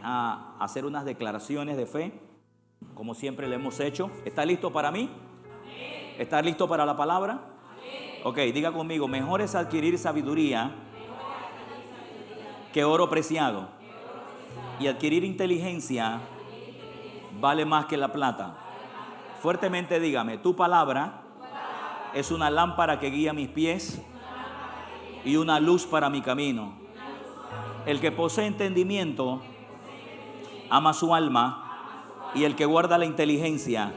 A hacer unas declaraciones de fe, como siempre lo hemos hecho. ¿Está listo para mí? Amén. ¿Está listo para la palabra? Amén. Ok, diga conmigo: mejor es adquirir sabiduría que oro preciado, y adquirir inteligencia vale más que la plata. Fuertemente dígame: tu palabra es una lámpara que guía mis pies y una luz para mi camino. El que posee entendimiento ama su alma, y el que guarda la inteligencia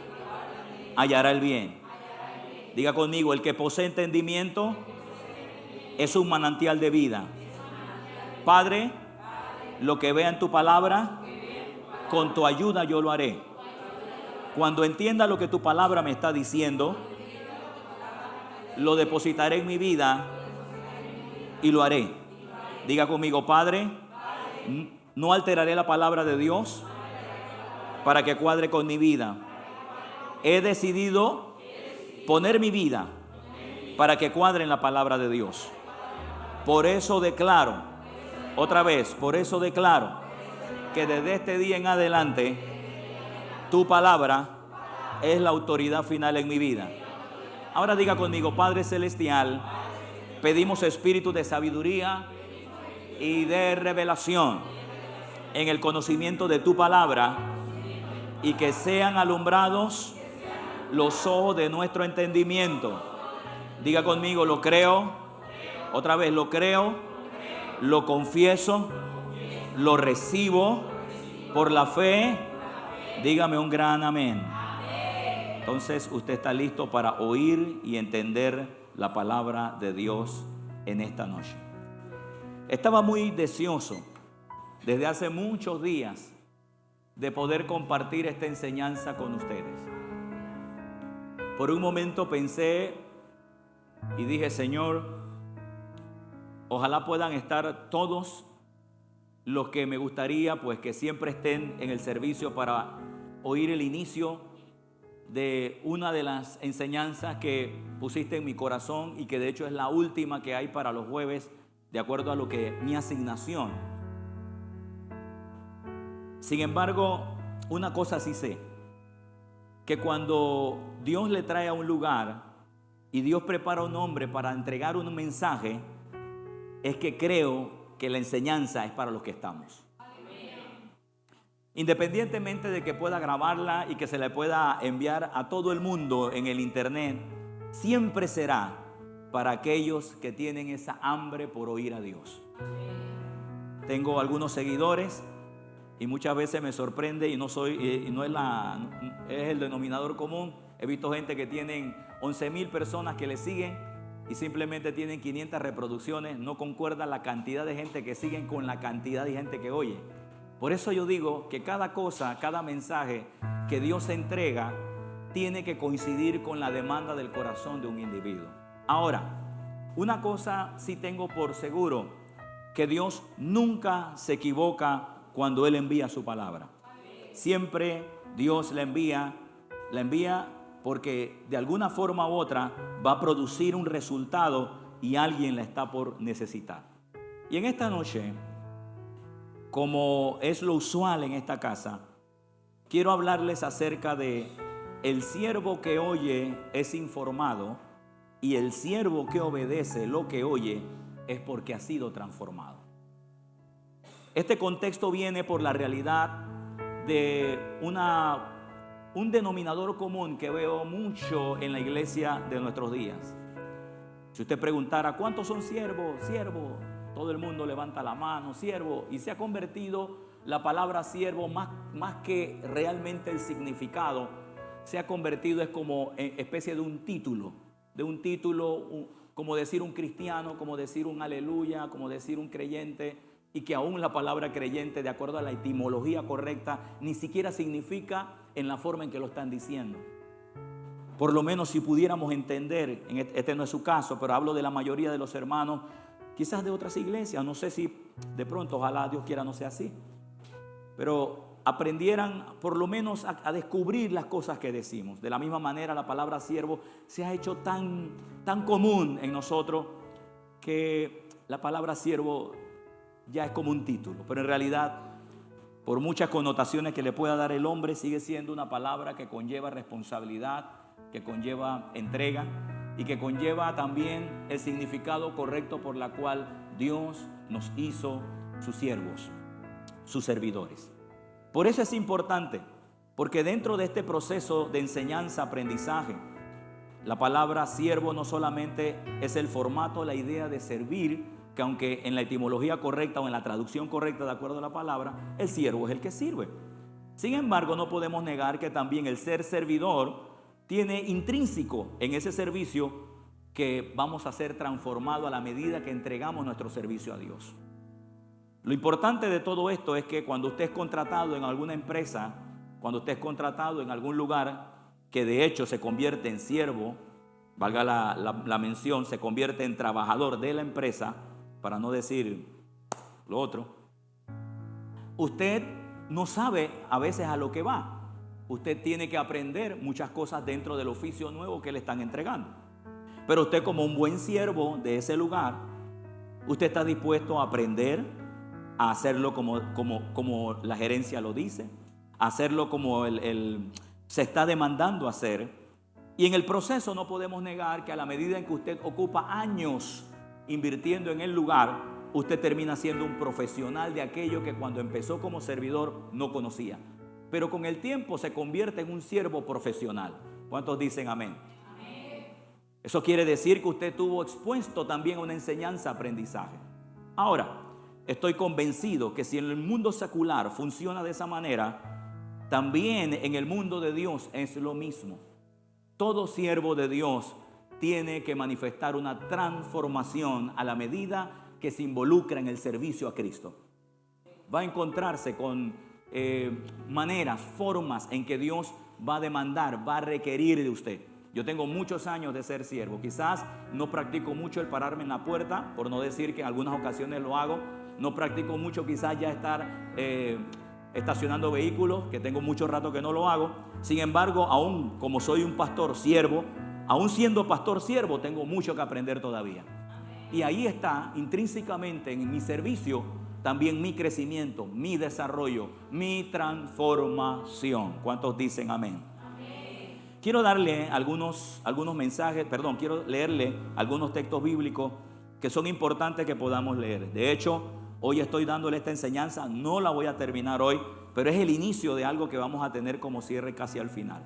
hallará el bien. Diga conmigo: el que posee entendimiento es un manantial de vida. Padre, lo que vea en tu palabra, con tu ayuda yo lo haré. Cuando entienda lo que tu palabra me está diciendo, lo depositaré en mi vida y lo haré. Diga conmigo: Padre, no alteraré la palabra de Dios para que cuadre con mi vida. He decidido poner mi vida para que cuadre en la palabra de Dios. Por eso declaro, otra vez, por eso declaro que desde este día en adelante tu palabra es la autoridad final en mi vida. Ahora diga conmigo: Padre Celestial, pedimos espíritu de sabiduría y de revelación en el conocimiento de tu palabra, y que sean alumbrados los ojos de nuestro entendimiento. Diga conmigo: lo creo. Otra vez: lo creo, lo confieso, lo recibo por la fe. Dígame un gran amén. Entonces usted está listo para oír y entender la palabra de Dios en esta noche. Estaba muy deseoso desde hace muchos días de poder compartir esta enseñanza con ustedes. Por un momento pensé y dije: Señor, ojalá puedan estar todos los que me gustaría, pues que siempre estén en el servicio para oír el inicio de una de las enseñanzas que pusiste en mi corazón, y que de hecho es la última que hay para los jueves, de acuerdo a lo que mi asignación. Sin embargo, una cosa sí sé: que cuando Dios le trae a un lugar y Dios prepara a un hombre para entregar un mensaje, es que creo que la enseñanza es para los que estamos. Independientemente de que pueda grabarla y que se le pueda enviar a todo el mundo en el internet, siempre será para aquellos que tienen esa hambre por oír a Dios. Tengo algunos seguidores y muchas veces me sorprende, y no es el denominador común. He visto gente que tienen 11,000 personas que le siguen y simplemente tienen 500 reproducciones. No concuerda la cantidad de gente que siguen con la cantidad de gente que oye. Por eso yo digo que cada cosa, cada mensaje que Dios entrega tiene que coincidir con la demanda del corazón de un individuo. Ahora, una cosa sí tengo por seguro: que Dios nunca se equivoca cuando Él envía su palabra. Siempre Dios la envía porque de alguna forma u otra va a producir un resultado y alguien la está por necesitar. Y en esta noche, como es lo usual en esta casa, quiero hablarles acerca de el siervo que oye es informado, y el siervo que obedece lo que oye es porque ha sido transformado. Este contexto viene por la realidad de un denominador común que veo mucho en la iglesia de nuestros días. Si usted preguntara: ¿cuántos son siervos? Siervo. Todo el mundo levanta la mano: siervo. Y se ha convertido la palabra siervo, más que realmente el significado, se ha convertido, es como especie de un título, como decir un cristiano, como decir un aleluya, como decir un creyente. Y que aún la palabra creyente, de acuerdo a la etimología correcta, ni siquiera significa en la forma en que lo están diciendo. Por lo menos si pudiéramos entender, este no es su caso, pero hablo de la mayoría de los hermanos, quizás de otras iglesias, no sé si de pronto, ojalá Dios quiera no sea así, pero aprendieran por lo menos a descubrir las cosas que decimos. De la misma manera, la palabra siervo se ha hecho tan común en nosotros que la palabra siervo ya es como un título, pero en realidad por muchas connotaciones que le pueda dar el hombre, sigue siendo una palabra que conlleva responsabilidad, que conlleva entrega y que conlleva también el significado correcto por la cual Dios nos hizo sus siervos, sus servidores. Por eso es importante, porque dentro de este proceso de enseñanza, aprendizaje, la palabra siervo no solamente es el formato, la idea de servir, que aunque en la etimología correcta o en la traducción correcta de acuerdo a la palabra, el siervo es el que sirve. Sin embargo, no podemos negar que también el ser servidor tiene intrínseco en ese servicio que vamos a ser transformados a la medida que entregamos nuestro servicio a Dios. Lo importante de todo esto es que cuando usted es contratado en alguna empresa, cuando usted es contratado en algún lugar que de hecho se convierte en siervo, valga la mención, se convierte en trabajador de la empresa, para no decir lo otro, usted no sabe a veces a lo que va. Usted tiene que aprender muchas cosas dentro del oficio nuevo que le están entregando. Pero usted, como un buen siervo de ese lugar, usted está dispuesto a aprender, a hacerlo como la gerencia lo dice, a hacerlo como se está demandando hacer. Y en el proceso no podemos negar que a la medida en que usted ocupa años invirtiendo en el lugar, usted termina siendo un profesional de aquello que cuando empezó como servidor no conocía. Pero con el tiempo se convierte en un siervo profesional. ¿Cuántos dicen amén? Amén. Eso quiere decir que usted tuvo expuesto también a una enseñanza, aprendizaje. Ahora, estoy convencido que si en el mundo secular funciona de esa manera, también en el mundo de Dios es lo mismo. Todo siervo de Dios tiene que manifestar una transformación a la medida que se involucra en el servicio a Cristo. Va a encontrarse con maneras, formas en que Dios va a demandar, va a requerir de usted. Yo tengo muchos años de ser siervo. Quizás no practico mucho el pararme en la puerta, por no decir que en algunas ocasiones lo hago. No practico mucho quizás ya estar estacionando vehículos, que tengo mucho rato que no lo hago. Sin embargo, aún como soy un pastor siervo, aún siendo pastor siervo, tengo mucho que aprender todavía. Y ahí está intrínsecamente en mi servicio también mi crecimiento, mi desarrollo, mi transformación. ¿Cuántos dicen amén? Amén. Quiero darle algunos mensajes, quiero leerle algunos textos bíblicos que son importantes que podamos leer. De hecho, hoy estoy dándole esta enseñanza, no la voy a terminar hoy, pero es el inicio de algo que vamos a tener como cierre casi al final.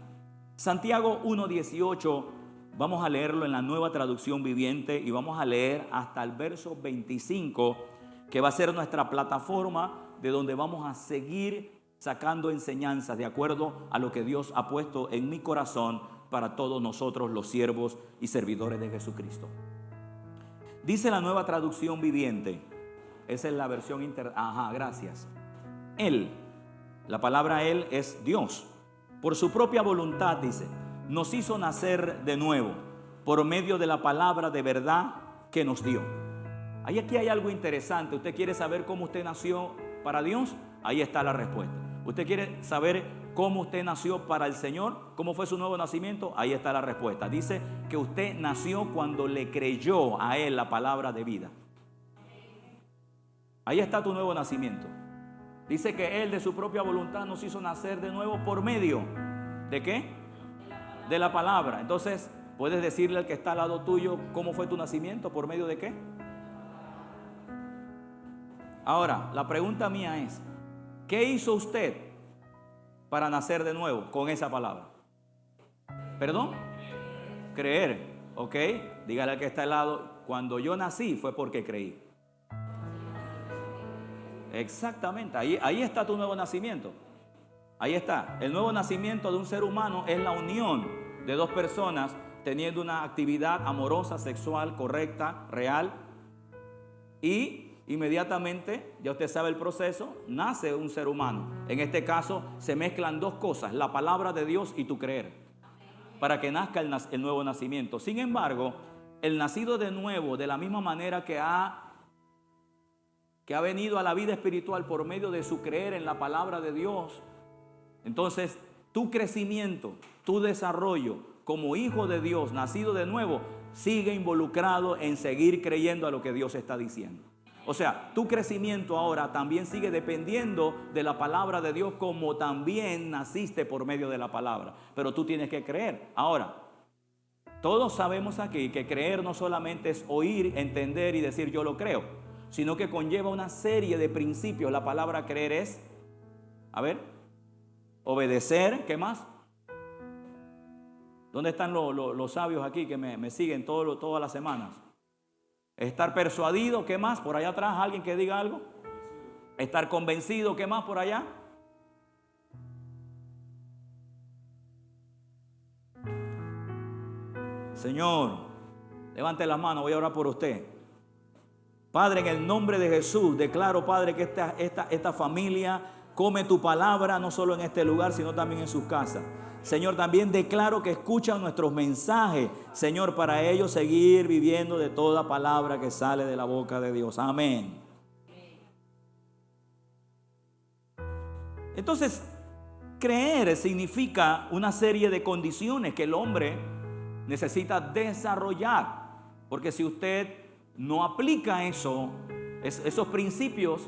Santiago 1:18, vamos a leerlo en la Nueva Traducción Viviente y vamos a leer hasta el verso 25, que va a ser nuestra plataforma de donde vamos a seguir sacando enseñanzas de acuerdo a lo que Dios ha puesto en mi corazón para todos nosotros los siervos y servidores de Jesucristo. Dice la Nueva Traducción Viviente, esa es la versión gracias. Él, la palabra Él es Dios, por su propia voluntad, dice, nos hizo nacer de nuevo por medio de la palabra de verdad que nos dio. Aquí hay algo interesante. ¿Usted quiere saber cómo usted nació para Dios? Ahí está la respuesta. ¿Usted quiere saber cómo usted nació para el Señor? ¿Cómo fue su nuevo nacimiento? Ahí está la respuesta. Dice que usted nació cuando le creyó a Él la palabra de vida. Ahí está tu nuevo nacimiento. Dice que Él de su propia voluntad nos hizo nacer de nuevo por medio ¿de qué? De la palabra. Entonces, ¿puedes decirle al que está al lado tuyo cómo fue tu nacimiento? ¿Por medio de qué? Ahora, la pregunta mía es, ¿qué hizo usted para nacer de nuevo con esa palabra? ¿Perdón? Creer, ¿ok? Dígale al que está al lado, cuando yo nací fue porque creí. Exactamente, ahí está tu nuevo nacimiento. Ahí está, el nuevo nacimiento de un ser humano es la unión de dos personas teniendo una actividad amorosa, sexual, correcta, real, y inmediatamente, ya usted sabe el proceso, nace un ser humano. En este caso se mezclan dos cosas, la palabra de Dios y tu creer, para que nazca el nuevo nacimiento. Sin embargo, el nacido de nuevo, de la misma manera que ha venido a la vida espiritual por medio de su creer en la palabra de Dios, entonces tu crecimiento, tu desarrollo como hijo de Dios, nacido de nuevo, sigue involucrado en seguir creyendo a lo que Dios está diciendo. O sea, tu crecimiento ahora también sigue dependiendo de la palabra de Dios, como también naciste por medio de la palabra. Pero tú tienes que creer. Ahora, todos sabemos aquí que creer no solamente es oír, entender y decir yo lo creo, sino que conlleva una serie de principios. La palabra creer es, obedecer. ¿Qué más? ¿Dónde están los sabios aquí que me siguen todas las semanas? Estar persuadido. ¿Qué más? Por allá atrás, alguien que diga algo. Estar convencido. ¿Qué más por allá? Señor, levante la mano, voy a orar por usted. Padre, en el nombre de Jesús, declaro, Padre, que esta familia come tu palabra, no solo en este lugar, sino también en sus casas. Señor, también declaro que escuchan nuestros mensajes, Señor, para ellos seguir viviendo de toda palabra que sale de la boca de Dios. Amén. Entonces, creer significa una serie de condiciones que el hombre necesita desarrollar, porque si usted no aplica esos principios,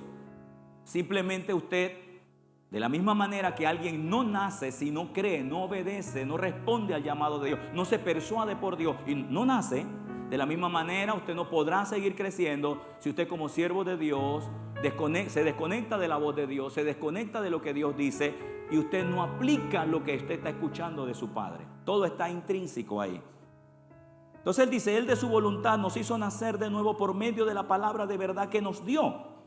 simplemente usted, de la misma manera que alguien no nace si no cree, no obedece, no responde al llamado de Dios, no se persuade por Dios y no nace, de la misma manera usted no podrá seguir creciendo si usted, como siervo de Dios, se desconecta de la voz de Dios, se desconecta de lo que Dios dice y usted no aplica lo que usted está escuchando de su Padre. Todo está intrínseco ahí. Entonces él dice, Él de su voluntad nos hizo nacer de nuevo por medio de la palabra de verdad que nos dio.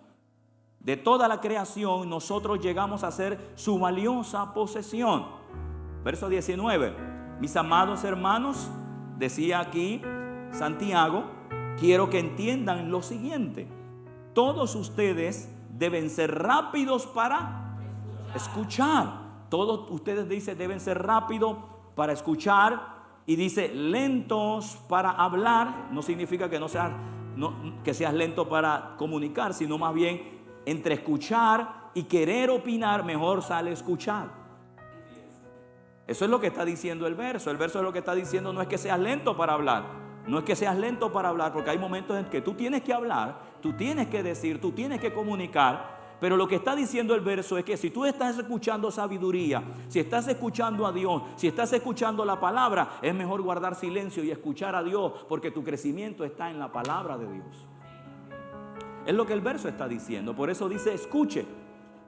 De toda la creación nosotros llegamos a ser su valiosa posesión. Verso 19. Mis amados hermanos, decía aquí Santiago, quiero que entiendan lo siguiente. Todos ustedes deben ser rápidos para escuchar. Todos ustedes, dice, deben ser rápidos para escuchar. Y dice lentos para hablar. No significa que que seas lento para comunicar, sino más bien entre escuchar y querer opinar, mejor sale escuchar. Eso es lo que está diciendo el verso. El verso es lo que está diciendo, no es que seas lento para hablar. No es que seas lento para hablar, porque hay momentos en que tú tienes que hablar, tú tienes que decir, tú tienes que comunicar. Pero lo que está diciendo el verso es que si tú estás escuchando sabiduría, si estás escuchando a Dios, si estás escuchando la palabra, es mejor guardar silencio y escuchar a Dios, porque tu crecimiento está en la palabra de Dios. Es lo que el verso está diciendo. Por eso dice escuche,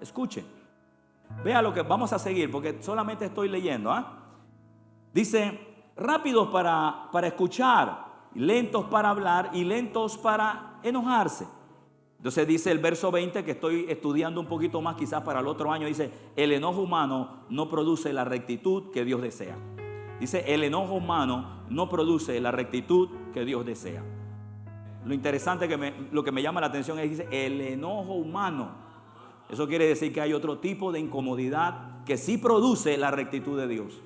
escuche. Vea lo que vamos a seguir, porque solamente estoy leyendo. Dice rápidos para escuchar, lentos para hablar y lentos para enojarse. Entonces dice el verso 20, que estoy estudiando un poquito más quizás para el otro año, dice el enojo humano no produce la rectitud que Dios desea. Dice el enojo humano no produce la rectitud que Dios desea. Lo interesante, lo que me llama la atención es, dice el enojo humano. Eso quiere decir que hay otro tipo de incomodidad que sí produce la rectitud de Dios.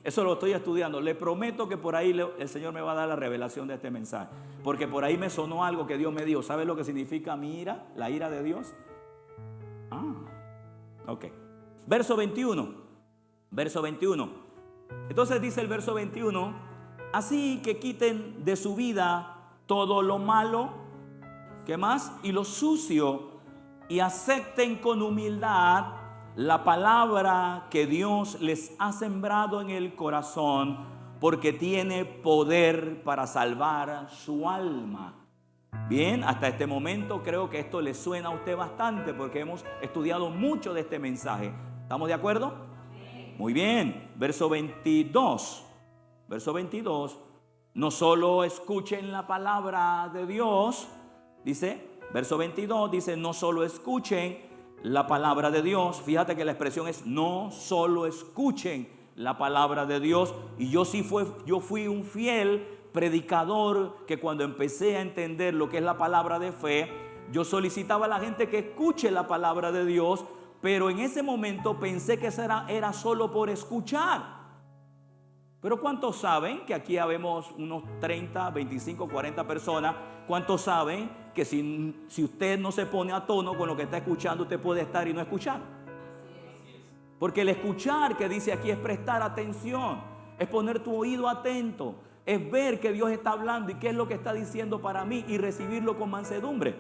Eso lo estoy estudiando. Le prometo que por ahí el Señor me va a dar la revelación de este mensaje. Porque por ahí me sonó algo que Dios me dijo. ¿Sabe lo que significa mi ira? La ira de Dios. Ok. Verso 21. Verso 21. Entonces dice el verso 21. Así que quiten de su vida todo lo malo. ¿Qué más? Y lo sucio. Y acepten con humildad la palabra que Dios les ha sembrado en el corazón, porque tiene poder para salvar su alma. Bien, hasta este momento creo que esto le suena a usted bastante, porque hemos estudiado mucho de este mensaje. ¿Estamos de acuerdo? Muy bien. Verso 22. Verso 22. No solo escuchen la palabra de Dios, dice, verso 22 dice, no solo escuchen la palabra de Dios. Fíjate que la expresión es no solo escuchen la palabra de Dios. Y yo fui un fiel predicador que cuando empecé a entender lo que es la palabra de fe, yo solicitaba a la gente que escuche la palabra de Dios, pero en ese momento pensé que era solo por escuchar. Pero ¿cuántos saben que aquí habemos unos 30, 25, 40 personas? ¿Cuántos saben que si usted no se pone a tono con lo que está escuchando, usted puede estar y no escuchar? Porque el escuchar que dice aquí es prestar atención, es poner tu oído atento, es ver que Dios está hablando y qué es lo que está diciendo para mí y recibirlo con mansedumbre.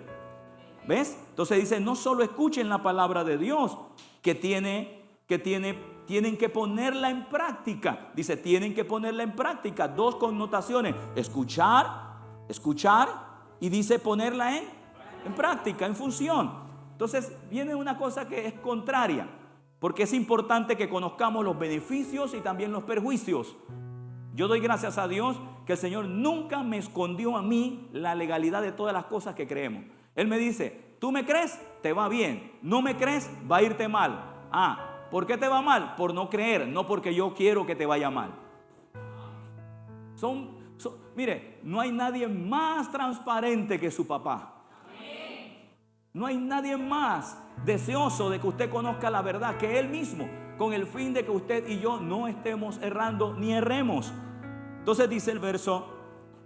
¿Ves? Entonces dice, no solo escuchen la palabra de Dios, tienen que ponerla en práctica. Dice, tienen que ponerla en práctica. Dos connotaciones: escuchar y dice ponerla en práctica, en función. Entonces viene una cosa que es contraria, porque es importante que conozcamos los beneficios y también los perjuicios. Yo doy gracias a Dios que el Señor nunca me escondió a mí la legalidad de todas las cosas que creemos. Él me dice, ¿tú me crees? Te va bien. ¿No me crees? Va a irte mal. ¿Por qué te va mal? Por no creer, no porque yo quiero que te vaya mal. Mire, no hay nadie más transparente que su papá. No hay nadie más deseoso de que usted conozca la verdad que Él mismo, con el fin de que usted y yo no estemos errando ni erremos. Entonces dice el verso,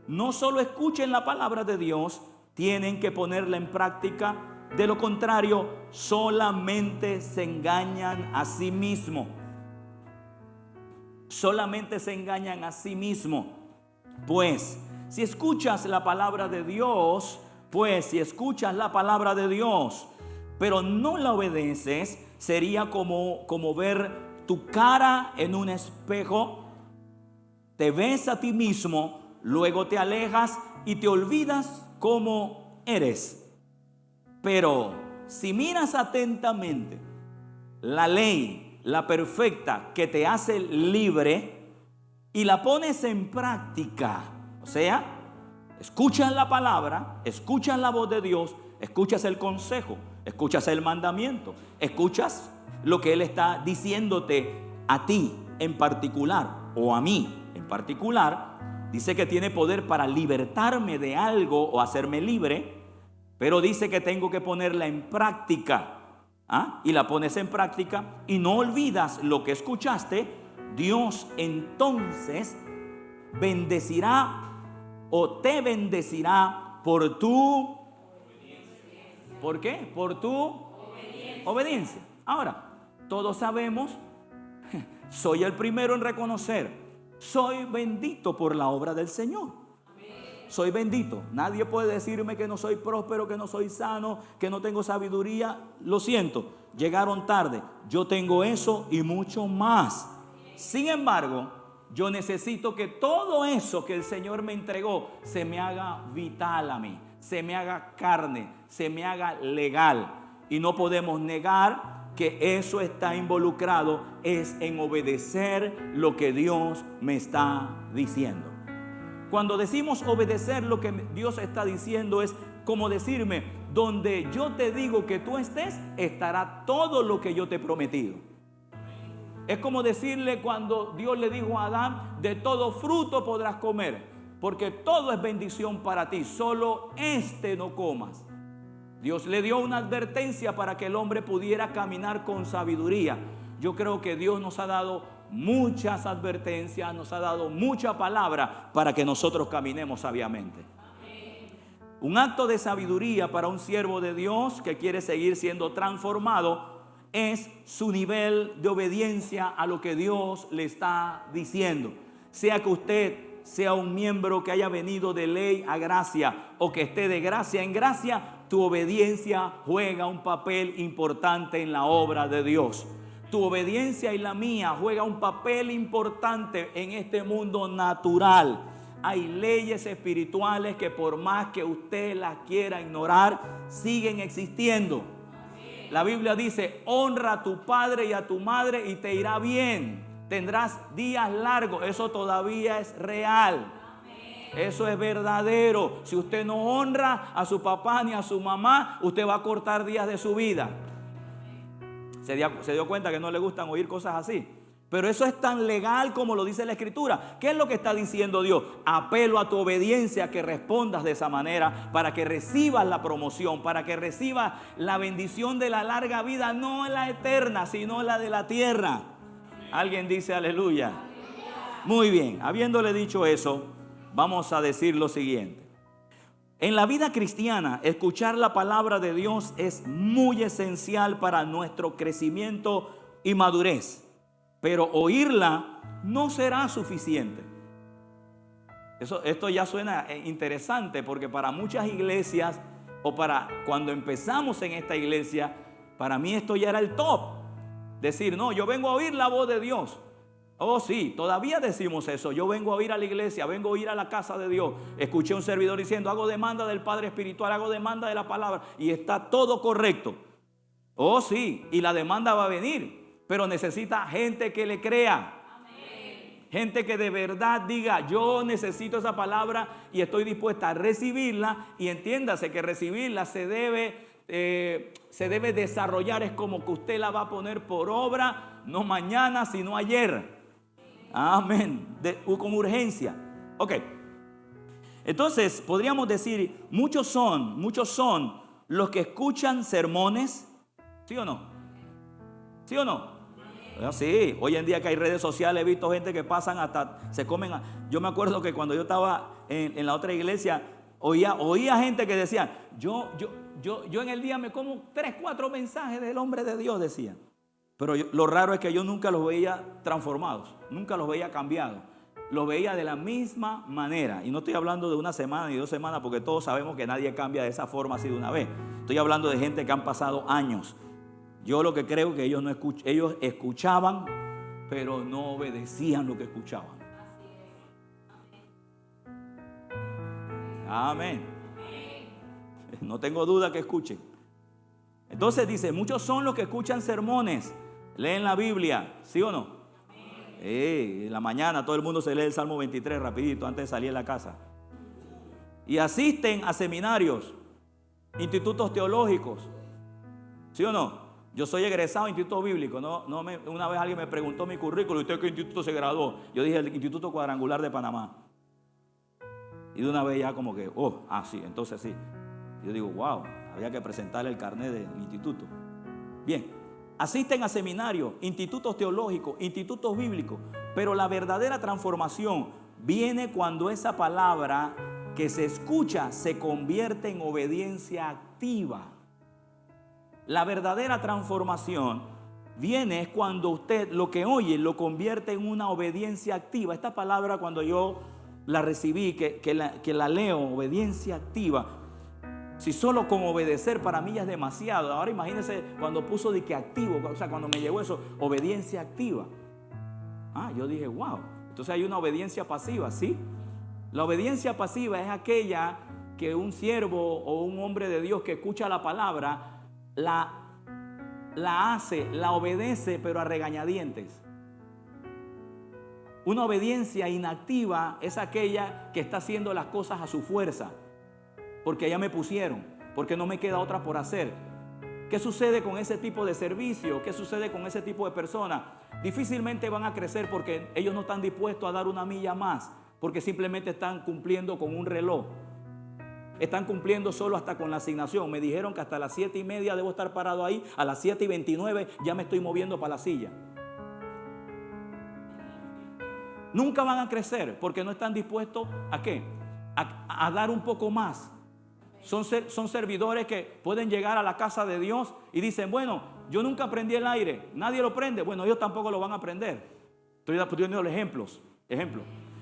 no solo escuchen la palabra de Dios, tienen que ponerla en práctica. De lo contrario, solamente se engañan a sí mismos. Solamente se engañan a sí mismos. Pues, si escuchas la palabra de Dios, pero no la obedeces, sería como ver tu cara en un espejo. Te ves a ti mismo, luego te alejas y te olvidas cómo eres. Pero si miras atentamente la ley, la perfecta, que te hace libre, y la pones en práctica, o sea, escuchas la palabra, escuchas la voz de Dios, escuchas el consejo, escuchas el mandamiento, escuchas lo que Él está diciéndote a ti en particular o a mí en particular. Dice que tiene poder para libertarme de algo o hacerme libre, pero dice que tengo que ponerla en práctica. Y la pones en práctica y no olvidas lo que escuchaste. Dios entonces bendecirá o te bendecirá por tu obediencia. ¿Por qué? Por tu obediencia. Ahora, todos sabemos, soy el primero en reconocer, soy bendito por la obra del Señor. Soy bendito. Nadie puede decirme que no soy próspero, que no soy sano, que no tengo sabiduría. Lo siento, llegaron tarde. Yo tengo eso y mucho más. Sin embargo, yo necesito que todo eso que el Señor me entregó se me haga vital a mí, se me haga carne, se me haga legal. Y no podemos negar que eso está involucrado es en obedecer lo que Dios me está diciendo. Cuando decimos obedecer lo que Dios está diciendo, es como decirme, donde yo te digo que tú estés, estará todo lo que yo te he prometido. Es como decirle cuando Dios le dijo a Adán, de todo fruto podrás comer, porque todo es bendición para ti, solo no comas. Dios le dio una advertencia para que el hombre pudiera caminar con sabiduría. Yo creo que Dios nos ha dado muchas advertencias, nos ha dado mucha palabra para que nosotros caminemos sabiamente. Un acto de sabiduría para un siervo de Dios que quiere seguir siendo transformado es su nivel de obediencia a lo que Dios le está diciendo. Sea que usted sea un miembro que haya venido de ley a gracia o que esté de gracia en gracia, tu obediencia juega un papel importante en la obra de Dios. Tu obediencia y la mía juega un papel importante en este mundo natural. Hay leyes espirituales que por más que usted las quiera ignorar, siguen existiendo. La Biblia dice, honra a tu padre y a tu madre y te irá bien. Tendrás días largos. Eso todavía es real. Eso es verdadero. Si usted no honra a su papá ni a su mamá, usted va a cortar días de su vida. Se dio cuenta que no le gustan oír cosas así. Pero eso es tan legal como lo dice la Escritura. ¿Qué es lo que está diciendo Dios? Apelo a tu obediencia, que respondas de esa manera para que recibas la promoción, para que recibas la bendición de la larga vida, no la eterna, sino la de la tierra. ¿Alguien dice aleluya? Muy bien, habiéndole dicho eso, vamos a decir lo siguiente. En la vida cristiana, escuchar la palabra de Dios es muy esencial para nuestro crecimiento y madurez. Pero oírla no será suficiente. Esto ya suena interesante, porque para muchas iglesias o para cuando empezamos en esta iglesia, para mí esto ya era el top. Decir, no, yo vengo a oír la voz de Dios. Oh sí, todavía decimos eso. Yo vengo a oír a la iglesia, vengo a ir a la casa de Dios. Escuché a un servidor diciendo, hago demanda del Padre Espiritual, hago demanda de la palabra, y está todo correcto. Oh sí, y la demanda va a venir, pero necesita gente que le crea. Gente que de verdad diga, yo necesito esa palabra y estoy dispuesta a recibirla. Y entiéndase que recibirla se debe desarrollar. Es como que usted la va a poner por obra, no mañana, sino ayer. Amén. Con urgencia. Ok. Entonces, podríamos decir, muchos son los que escuchan sermones. ¿Sí o no? ¿Sí o no? Sí, hoy en día que hay redes sociales, he visto gente que pasan hasta, se comen. Yo me acuerdo que cuando yo estaba en la otra iglesia, oía gente que decía, yo en el día me como 3, 4 mensajes del hombre de Dios, decían. Pero lo raro es que yo nunca los veía transformados, nunca los veía cambiados. Los veía de la misma manera. Y no estoy hablando de una semana ni 2 semanas, porque todos sabemos que nadie cambia de esa forma así de una vez. Estoy hablando de gente que han pasado años. Yo lo que creo que ellos escuchaban, pero no obedecían lo que escuchaban. Amén. No tengo duda que escuchen. Entonces dice, muchos son los que escuchan sermones, leen la Biblia, ¿sí o no? En la mañana todo el mundo se lee el Salmo 23 rapidito antes de salir de la casa. Y asisten a seminarios, institutos teológicos, ¿sí o no? Yo soy egresado de instituto bíblico. Una vez alguien me preguntó mi currículum, ¿usted qué instituto se graduó? Yo dije el Instituto Cuadrangular de Panamá. Y de una vez ya como que, sí, entonces sí. Yo digo, wow, había que presentarle el carnet del instituto. Bien, asisten a seminarios, institutos teológicos, institutos bíblicos, pero la verdadera transformación viene cuando esa palabra que se escucha se convierte en obediencia activa. La verdadera transformación viene cuando usted lo que oye lo convierte en una obediencia activa. Esta palabra cuando yo la recibí, que la leo, obediencia activa, si solo con obedecer para mí ya es demasiado. Ahora imagínense cuando puso de que activo, o sea, cuando me llegó eso, obediencia activa. Yo dije, wow, entonces hay una obediencia pasiva, ¿sí? La obediencia pasiva es aquella que un siervo o un hombre de Dios que escucha la palabra, la hace, la obedece, pero a regañadientes. Una obediencia inactiva es aquella que está haciendo las cosas a su fuerza, porque ya me pusieron, porque no me queda otra por hacer. ¿Qué sucede con ese tipo de servicio? ¿Qué sucede con ese tipo de personas? Difícilmente van a crecer porque ellos no están dispuestos a dar una milla más, porque simplemente están cumpliendo con un reloj. Están cumpliendo solo hasta con la asignación. Me dijeron que hasta las 7:30 debo estar parado ahí. A las 7:29 ya me estoy moviendo para la silla. Nunca van a crecer porque no están dispuestos ¿a qué? A dar un poco más. Son servidores que pueden llegar a la casa de Dios y dicen, bueno, yo nunca aprendí el aire. Nadie lo prende. Bueno, ellos tampoco lo van a aprender. Estoy poniendo ejemplos.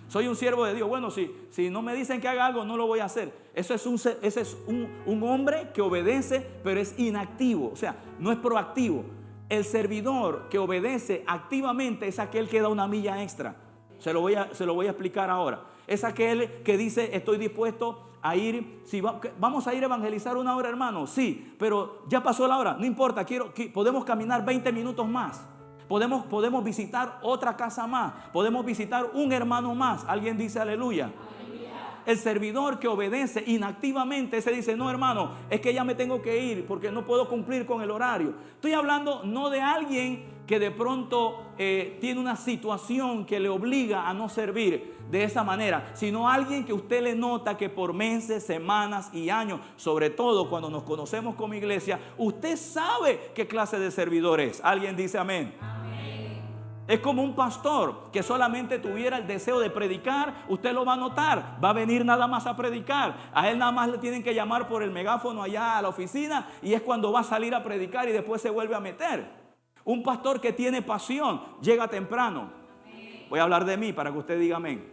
Soy un siervo de Dios. Bueno, si no me dicen que haga algo, no lo voy a hacer. Ese es un hombre que obedece, pero es inactivo. O sea, no es proactivo. El servidor que obedece activamente es aquel que da una milla extra. Se lo voy a explicar ahora. Es aquel que dice, estoy dispuesto a ir. Si vamos a ir a evangelizar 1 hora, hermano. Sí, pero ya pasó la hora. No importa, podemos caminar 20 minutos más. Podemos visitar otra casa más. Podemos visitar un hermano más. ¿Alguien dice aleluya? El servidor que obedece inactivamente, ese dice, no hermano, es que ya me tengo que ir porque no puedo cumplir con el horario. Estoy hablando no de alguien que de pronto tiene una situación que le obliga a no servir de esa manera, sino alguien que usted le nota que por meses, semanas y años, sobre todo cuando nos conocemos como iglesia, usted sabe qué clase de servidor es. ¿Alguien dice amén? Es como un pastor que solamente tuviera el deseo de predicar. Usted lo va a notar, va a venir nada más a predicar. A él nada más le tienen que llamar por el megáfono allá a la oficina y es cuando va a salir a predicar y después se vuelve a meter. Un pastor que tiene pasión llega temprano. Voy a hablar de mí para que usted diga amén.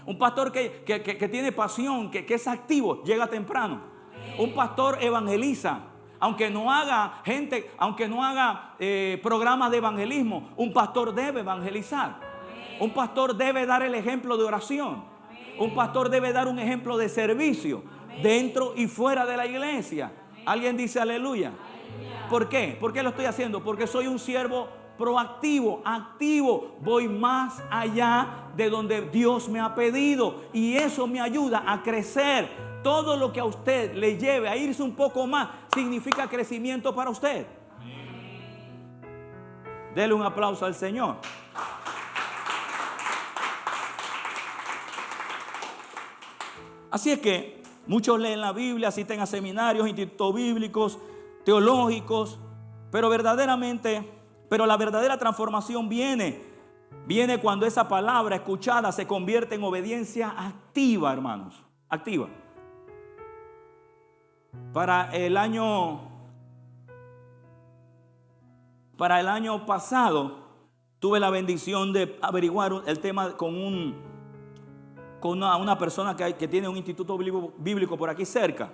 Un pastor que tiene pasión, que es activo, llega temprano. Un pastor evangeliza. Aunque no haga programas de evangelismo, un pastor debe evangelizar. Un pastor debe dar el ejemplo de oración. Un pastor debe dar un ejemplo de servicio dentro y fuera de la iglesia. ¿Alguien dice aleluya? ¿Por qué? ¿Por qué lo estoy haciendo? Porque soy un siervo proactivo, activo. Voy más allá de donde Dios me ha pedido y eso me ayuda a crecer. Todo lo que a usted le lleve a irse un poco más significa crecimiento para usted. Dele un aplauso al Señor. Así es que muchos leen la Biblia, asisten a seminarios, institutos bíblicos, teológicos, pero la verdadera transformación viene cuando esa palabra escuchada se convierte en obediencia activa, hermanos, activa. Para el año pasado tuve la bendición de averiguar el tema con una persona que tiene un instituto bíblico por aquí cerca.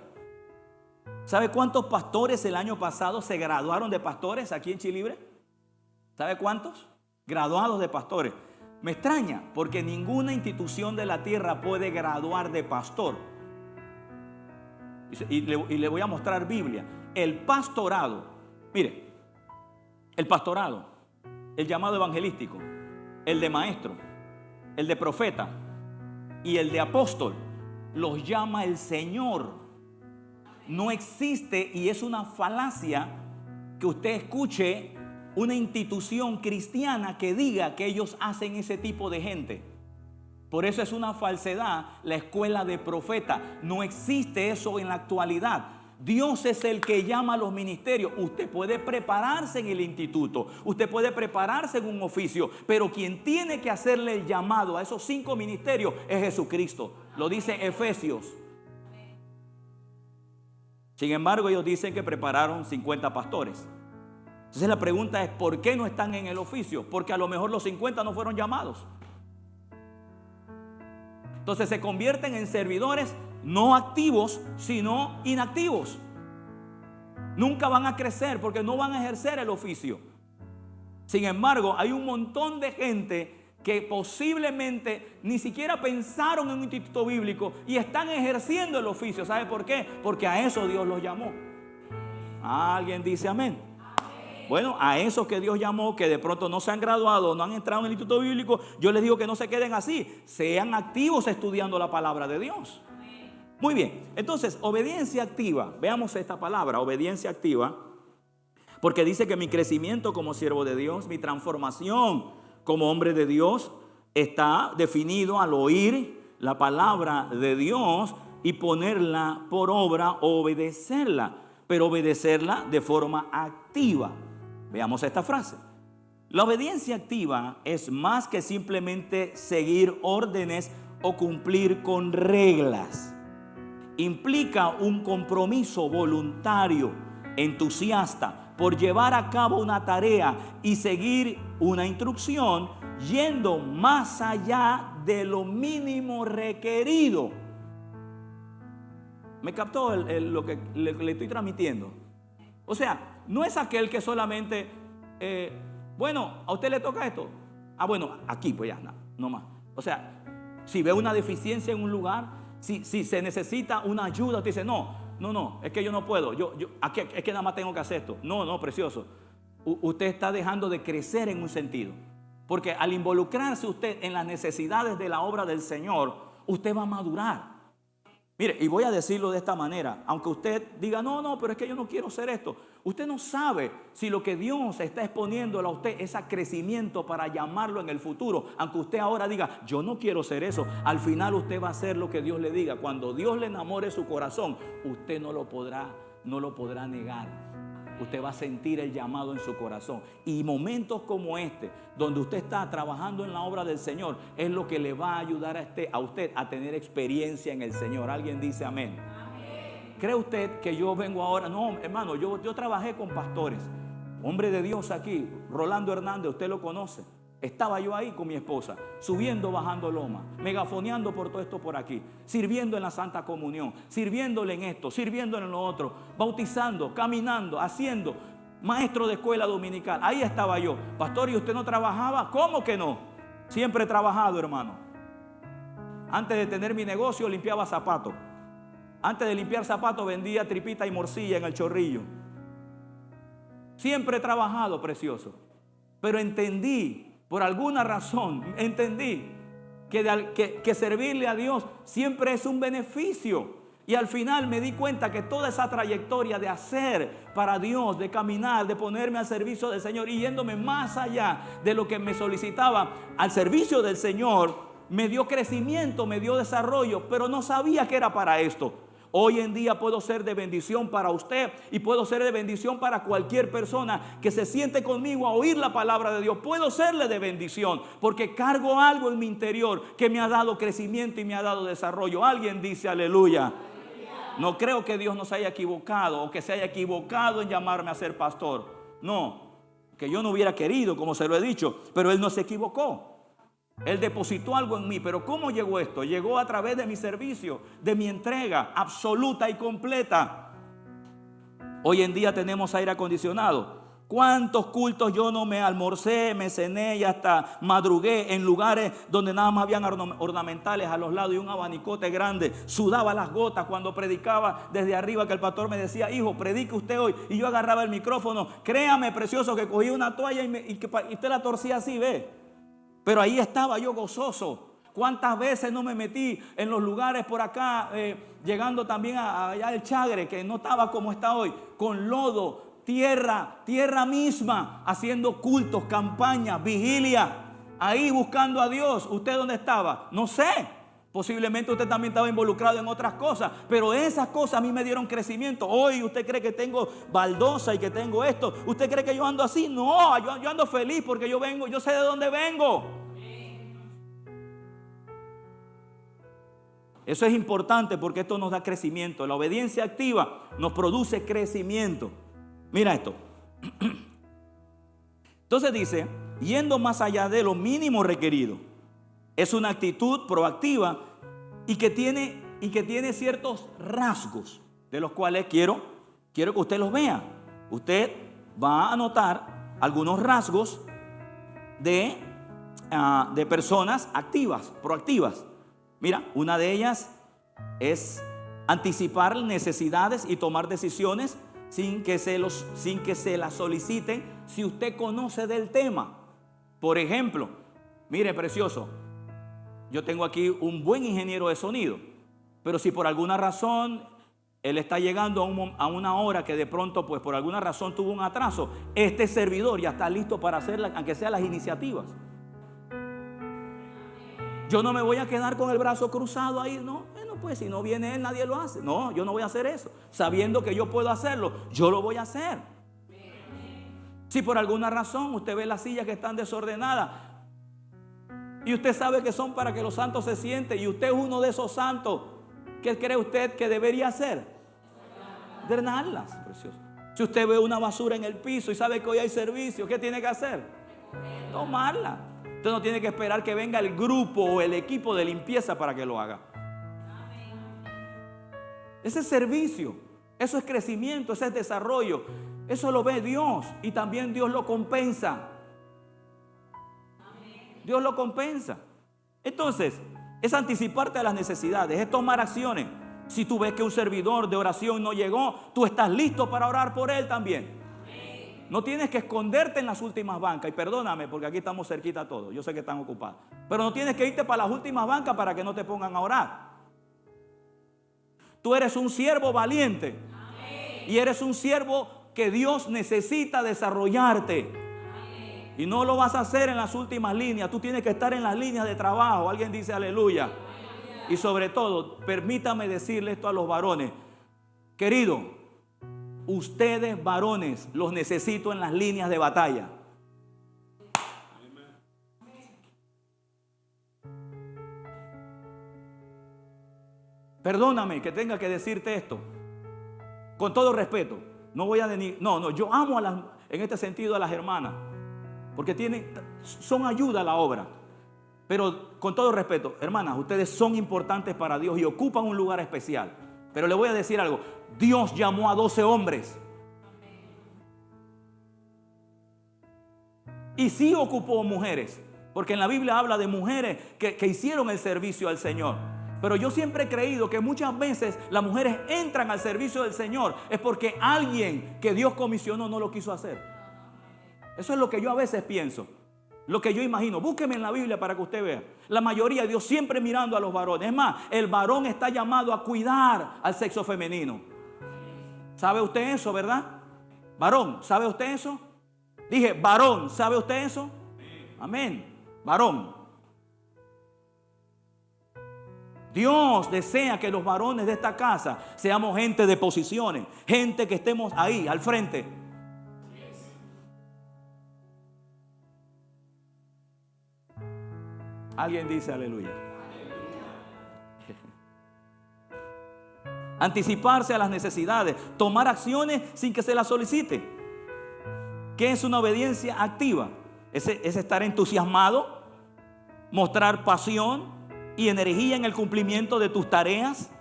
¿Sabe cuántos pastores el año pasado se graduaron de pastores aquí en Chilibre? ¿Sabe cuántos? Graduados de pastores. Me extraña porque ninguna institución de la tierra puede graduar de pastor. Y le voy a mostrar Biblia. El pastorado, mire, el pastorado, el llamado evangelístico, el de maestro, el de profeta y el de apóstol, los llama el Señor. No existe, y es una falacia, que usted escuche una institución cristiana que diga que ellos hacen ese tipo de gente. Por eso es una falsedad la escuela de profeta. No existe eso en la actualidad. Dios es el que llama a los ministerios. Usted puede prepararse en el instituto, usted puede prepararse en un oficio, pero quien tiene que hacerle el llamado a esos 5 ministerios es Jesucristo. Lo dice Efesios. Sin embargo, ellos dicen que prepararon 50 pastores. Entonces la pregunta es, ¿por qué no están en el oficio? Porque a lo mejor los 50 no fueron llamados. Entonces se convierten en servidores no activos, sino inactivos. Nunca van a crecer porque no van a ejercer el oficio. Sin embargo, hay un montón de gente que posiblemente ni siquiera pensaron en un instituto bíblico y están ejerciendo el oficio. ¿Sabe por qué? Porque a eso Dios los llamó. ¿Alguien dice amén? Bueno, a esos que Dios llamó, que de pronto no se han graduado, no han entrado en el instituto bíblico, yo les digo que no se queden así, sean activos estudiando la palabra de Dios. Muy bien, entonces, obediencia activa, veamos esta palabra, obediencia activa, porque dice que mi crecimiento como siervo de Dios, mi transformación como hombre de Dios, está definido al oír la palabra de Dios y ponerla por obra, obedecerla, pero obedecerla de forma activa. Veamos esta frase. La obediencia activa es más que simplemente seguir órdenes o cumplir con reglas. Implica un compromiso voluntario, entusiasta, por llevar a cabo una tarea y seguir una instrucción yendo más allá de lo mínimo requerido. ¿Me captó lo que le estoy transmitiendo? O sea, no es aquel que solamente, bueno, a usted le toca esto. Ah, bueno, aquí pues ya, no más. O sea, si ve una deficiencia en un lugar, si se necesita una ayuda, usted dice, no, es que yo no puedo. Aquí, es que nada más tengo que hacer esto. No, precioso. Usted está dejando de crecer en un sentido. Porque al involucrarse usted en las necesidades de la obra del Señor, usted va a madurar. Mire, y voy a decirlo de esta manera, aunque usted diga, no, pero es que yo no quiero hacer esto. Usted no sabe si lo que Dios está exponiéndole a usted es a crecimiento para llamarlo en el futuro. Aunque usted ahora diga, yo no quiero hacer eso, al final usted va a hacer lo que Dios le diga. Cuando Dios le enamore su corazón, usted no lo podrá negar. Usted va a sentir el llamado en su corazón. Y momentos como este, donde usted está trabajando en la obra del Señor, es lo que le va a ayudar a usted a tener experiencia en el Señor. ¿Alguien dice amén? Amén. ¿Cree usted que yo vengo ahora? No, hermano, yo trabajé con pastores. Hombre de Dios aquí, Rolando Hernández, usted lo conoce. Estaba yo ahí con mi esposa, subiendo, bajando loma, megafoneando por todo esto por aquí, sirviendo en la Santa Comunión, sirviéndole en esto, sirviéndole en lo otro, bautizando, caminando, haciendo, maestro de escuela dominical. Ahí estaba yo. Pastor, ¿y usted no trabajaba? ¿Cómo que no? Siempre he trabajado, hermano. Antes de tener mi negocio limpiaba zapatos. Antes de limpiar zapatos vendía tripita y morcilla en el Chorrillo. Siempre he trabajado, precioso. Pero entendí, por alguna razón, entendí que servirle a Dios siempre es un beneficio. Y al final me di cuenta que toda esa trayectoria de hacer para Dios, de caminar, de ponerme al servicio del Señor y yéndome más allá de lo que me solicitaba al servicio del Señor, me dio crecimiento, me dio desarrollo, pero no sabía que era para esto. Hoy en día puedo ser de bendición para usted y puedo ser de bendición para cualquier persona que se siente conmigo a oír la palabra de Dios. Puedo serle de bendición porque cargo algo en mi interior que me ha dado crecimiento y me ha dado desarrollo. Alguien dice aleluya. No creo que Dios nos haya equivocado o que se haya equivocado en llamarme a ser pastor. No, que yo no hubiera querido, como se lo he dicho, pero Él no se equivocó. Él depositó algo en mí, pero ¿cómo llegó esto? Llegó a través de mi servicio, de mi entrega absoluta y completa. Hoy en día tenemos aire acondicionado. ¿Cuántos cultos yo no me almorcé, me cené y hasta madrugué en lugares donde nada más habían ornamentales a los lados y un abanicote grande? Sudaba las gotas cuando predicaba desde arriba, que el pastor me decía, hijo, predique usted hoy. Y yo agarraba el micrófono. Créame, precioso, que cogí una toalla y usted la torcía así, ve. Pero ahí estaba yo gozoso. ¿Cuántas veces no me metí en los lugares por acá, llegando también allá al Chagre, que no estaba como está hoy, con lodo, tierra misma, haciendo cultos, campañas, vigilia, ahí buscando a Dios? ¿Usted dónde estaba? No sé. Posiblemente usted también estaba involucrado en otras cosas, pero esas cosas a mí me dieron crecimiento. Hoy usted cree que tengo baldosa y que tengo esto. ¿Usted cree que yo ando así? No, yo ando feliz porque yo vengo, yo sé de dónde vengo. Eso es importante porque esto nos da crecimiento. La obediencia activa nos produce crecimiento. Mira esto. Entonces dice, yendo más allá de lo mínimo requerido. Es una actitud proactiva y que tiene ciertos rasgos de los cuales quiero que usted los vea. Usted va a notar algunos rasgos de personas activas, proactivas. Mira, una de ellas es anticipar necesidades y tomar decisiones sin que se las soliciten si usted conoce del tema. Por ejemplo, mire, precioso, yo tengo aquí un buen ingeniero de sonido, pero si por alguna razón él está llegando a una hora que de pronto, pues por alguna razón tuvo un atraso, este servidor ya está listo para hacer, aunque sea las iniciativas. Yo no me voy a quedar con el brazo cruzado ahí, no, bueno, pues si no viene él, nadie lo hace. No, yo no voy a hacer eso. Sabiendo que yo puedo hacerlo, yo lo voy a hacer. Si por alguna razón usted ve las sillas que están desordenadas, y usted sabe que son para que los santos se sienten, y usted es uno de esos santos, ¿qué cree usted que debería hacer? Drenarlas, precioso. Si usted ve una basura en el piso y sabe que hoy hay servicio, ¿qué tiene que hacer? Tomarla. Usted no tiene que esperar que venga el grupo o el equipo de limpieza para que lo haga. Ese es servicio, eso es crecimiento, ese es desarrollo. Eso lo ve Dios y también Dios lo compensa. Dios lo compensa. Entonces, es anticiparte a las necesidades, es tomar acciones. Si tú ves que un servidor de oración no llegó, tú estás listo para orar por él también. No tienes que esconderte en las últimas bancas. Y perdóname, porque aquí estamos cerquita todos. Yo sé que están ocupados. Pero no tienes que irte para las últimas bancas para que no te pongan a orar. Tú eres un siervo valiente. Y eres un siervo que Dios necesita desarrollarte. Y no lo vas a hacer en las últimas líneas. Tú tienes que estar en las líneas de trabajo. Alguien dice aleluya. Y sobre todo, permítame decirle esto a los varones. Querido, ustedes varones los necesito en las líneas de batalla. Perdóname que tenga que decirte esto. Con todo respeto. No voy a yo amo en este sentido a las hermanas. porque son ayuda a la obra. Pero con todo respeto, hermanas, ustedes son importantes para Dios y ocupan un lugar especial. Pero le voy a decir algo, Dios llamó a 12 hombres. Y sí ocupó mujeres, porque en la Biblia habla de mujeres que hicieron el servicio al Señor. Pero yo siempre he creído que muchas veces las mujeres entran al servicio del Señor es porque alguien que Dios comisionó no lo quiso hacer. Eso es lo que yo a veces pienso, lo que yo imagino. Búsqueme en la Biblia para que usted vea. La mayoría de Dios siempre mirando a los varones. Es más, el varón está llamado a cuidar al sexo femenino. ¿Sabe usted eso, verdad? Varón, ¿sabe usted eso? Dije, varón, ¿sabe usted eso? Amén. Varón. Dios desea que los varones de esta casa seamos gente de posiciones, gente que estemos ahí, al frente. Alguien dice aleluya. Anticiparse a las necesidades, tomar acciones sin que se las solicite. ¿Qué es una obediencia activa? Es estar entusiasmado, mostrar pasión y energía en el cumplimiento de tus tareas.